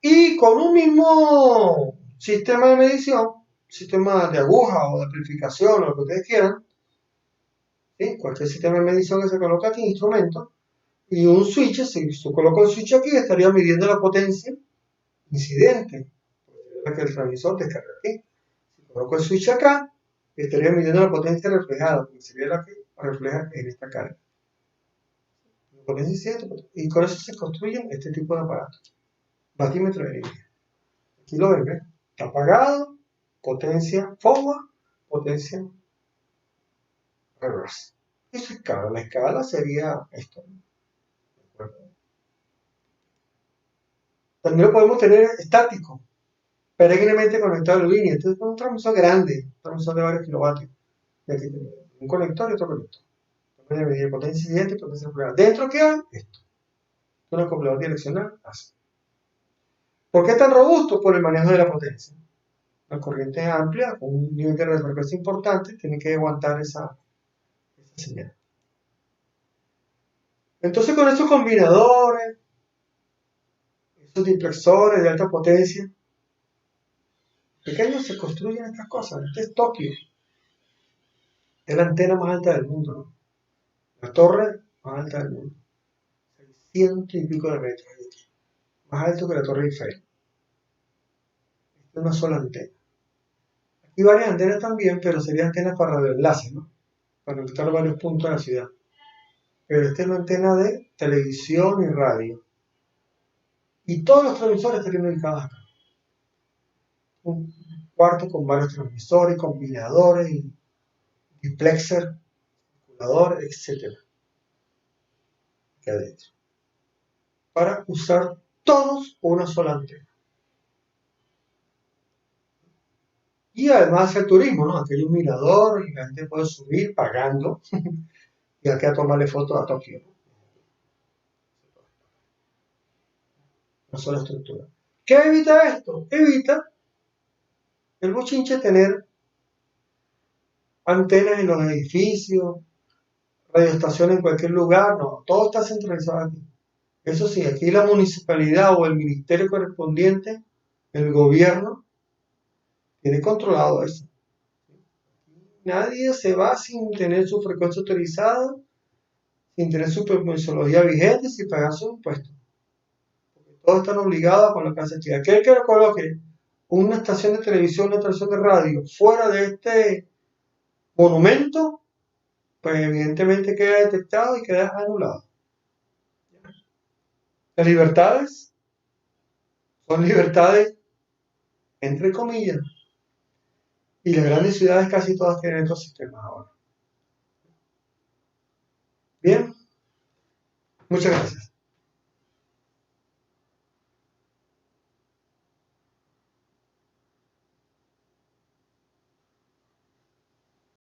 A: Y con un mismo sistema de medición, sistema de aguja o de amplificación o lo que ustedes quieran, ¿sí? Cualquier sistema de medición que se coloca aquí, instrumento, y un switch, si se coloca el switch aquí, estaría midiendo la potencia incidente, para que el transmisor descargue aquí. Si coloco el switch acá, estaría midiendo la potencia reflejada, porque sería la que refleja en esta carga. La potencia incidente, y con eso se construyen este tipo de aparatos. Batímetro de línea. Aquí lo ven, ¿ves? Está apagado, potencia forward, potencia reverse. Y su escala, la escala sería esto. También lo podemos tener estático, perennemente conectado a la línea. Entonces, es un transmisor grande, un transmisor de varios kilovatios. Y aquí tenemos un conector y otro conector. También medir potencia incidente y potencia reflejada. ¿Dentro qué hay? Esto. Un acoplador direccional, así. ¿Por qué es tan robusto? Por el manejo de la potencia. La corriente es amplia, con un nivel de frecuencia importante, tiene que aguantar esa señal. Entonces, con estos combinadores, estos diplexores de alta potencia, pequeños se construyen estas cosas. Este es Tokio, es la antena más alta del mundo, ¿no? La torre más alta del mundo, 600 y pico de metros, más alto que la Torre Eiffel. Es una sola antena. Hay varias antenas también, pero serían antenas para radioenlaces, ¿no? Para conectar varios puntos de la ciudad. Pero esta es una antena de televisión y radio. Y todos los transmisores estarían ubicados acá. Un cuarto con varios transmisores, combinadores, y diplexer, calculador, etc. Aquí adentro. Para usar todos una sola antena. Y además hacer turismo, ¿no? Aquí hay un mirador y la gente puede subir pagando y aquí a tomarle fotos a Tokio, ¿no? Una sola estructura. ¿Qué evita esto? Evita el bochinche tener antenas en los edificios, radioestaciones en cualquier lugar, no, todo está centralizado aquí. Eso sí, aquí la municipalidad o el ministerio correspondiente, el gobierno, tiene controlado eso. Nadie se va sin tener su frecuencia autorizada, sin tener su permisología vigente, sin pagar sus impuestos. Porque todos están obligados a colocarse aquí. Aquel que lo coloque una estación de televisión, una estación de radio fuera de este monumento, pues evidentemente queda detectado y queda anulado. Las libertades son libertades entre comillas, y las grandes ciudades casi todas tienen estos sistemas ahora. Bien, muchas gracias.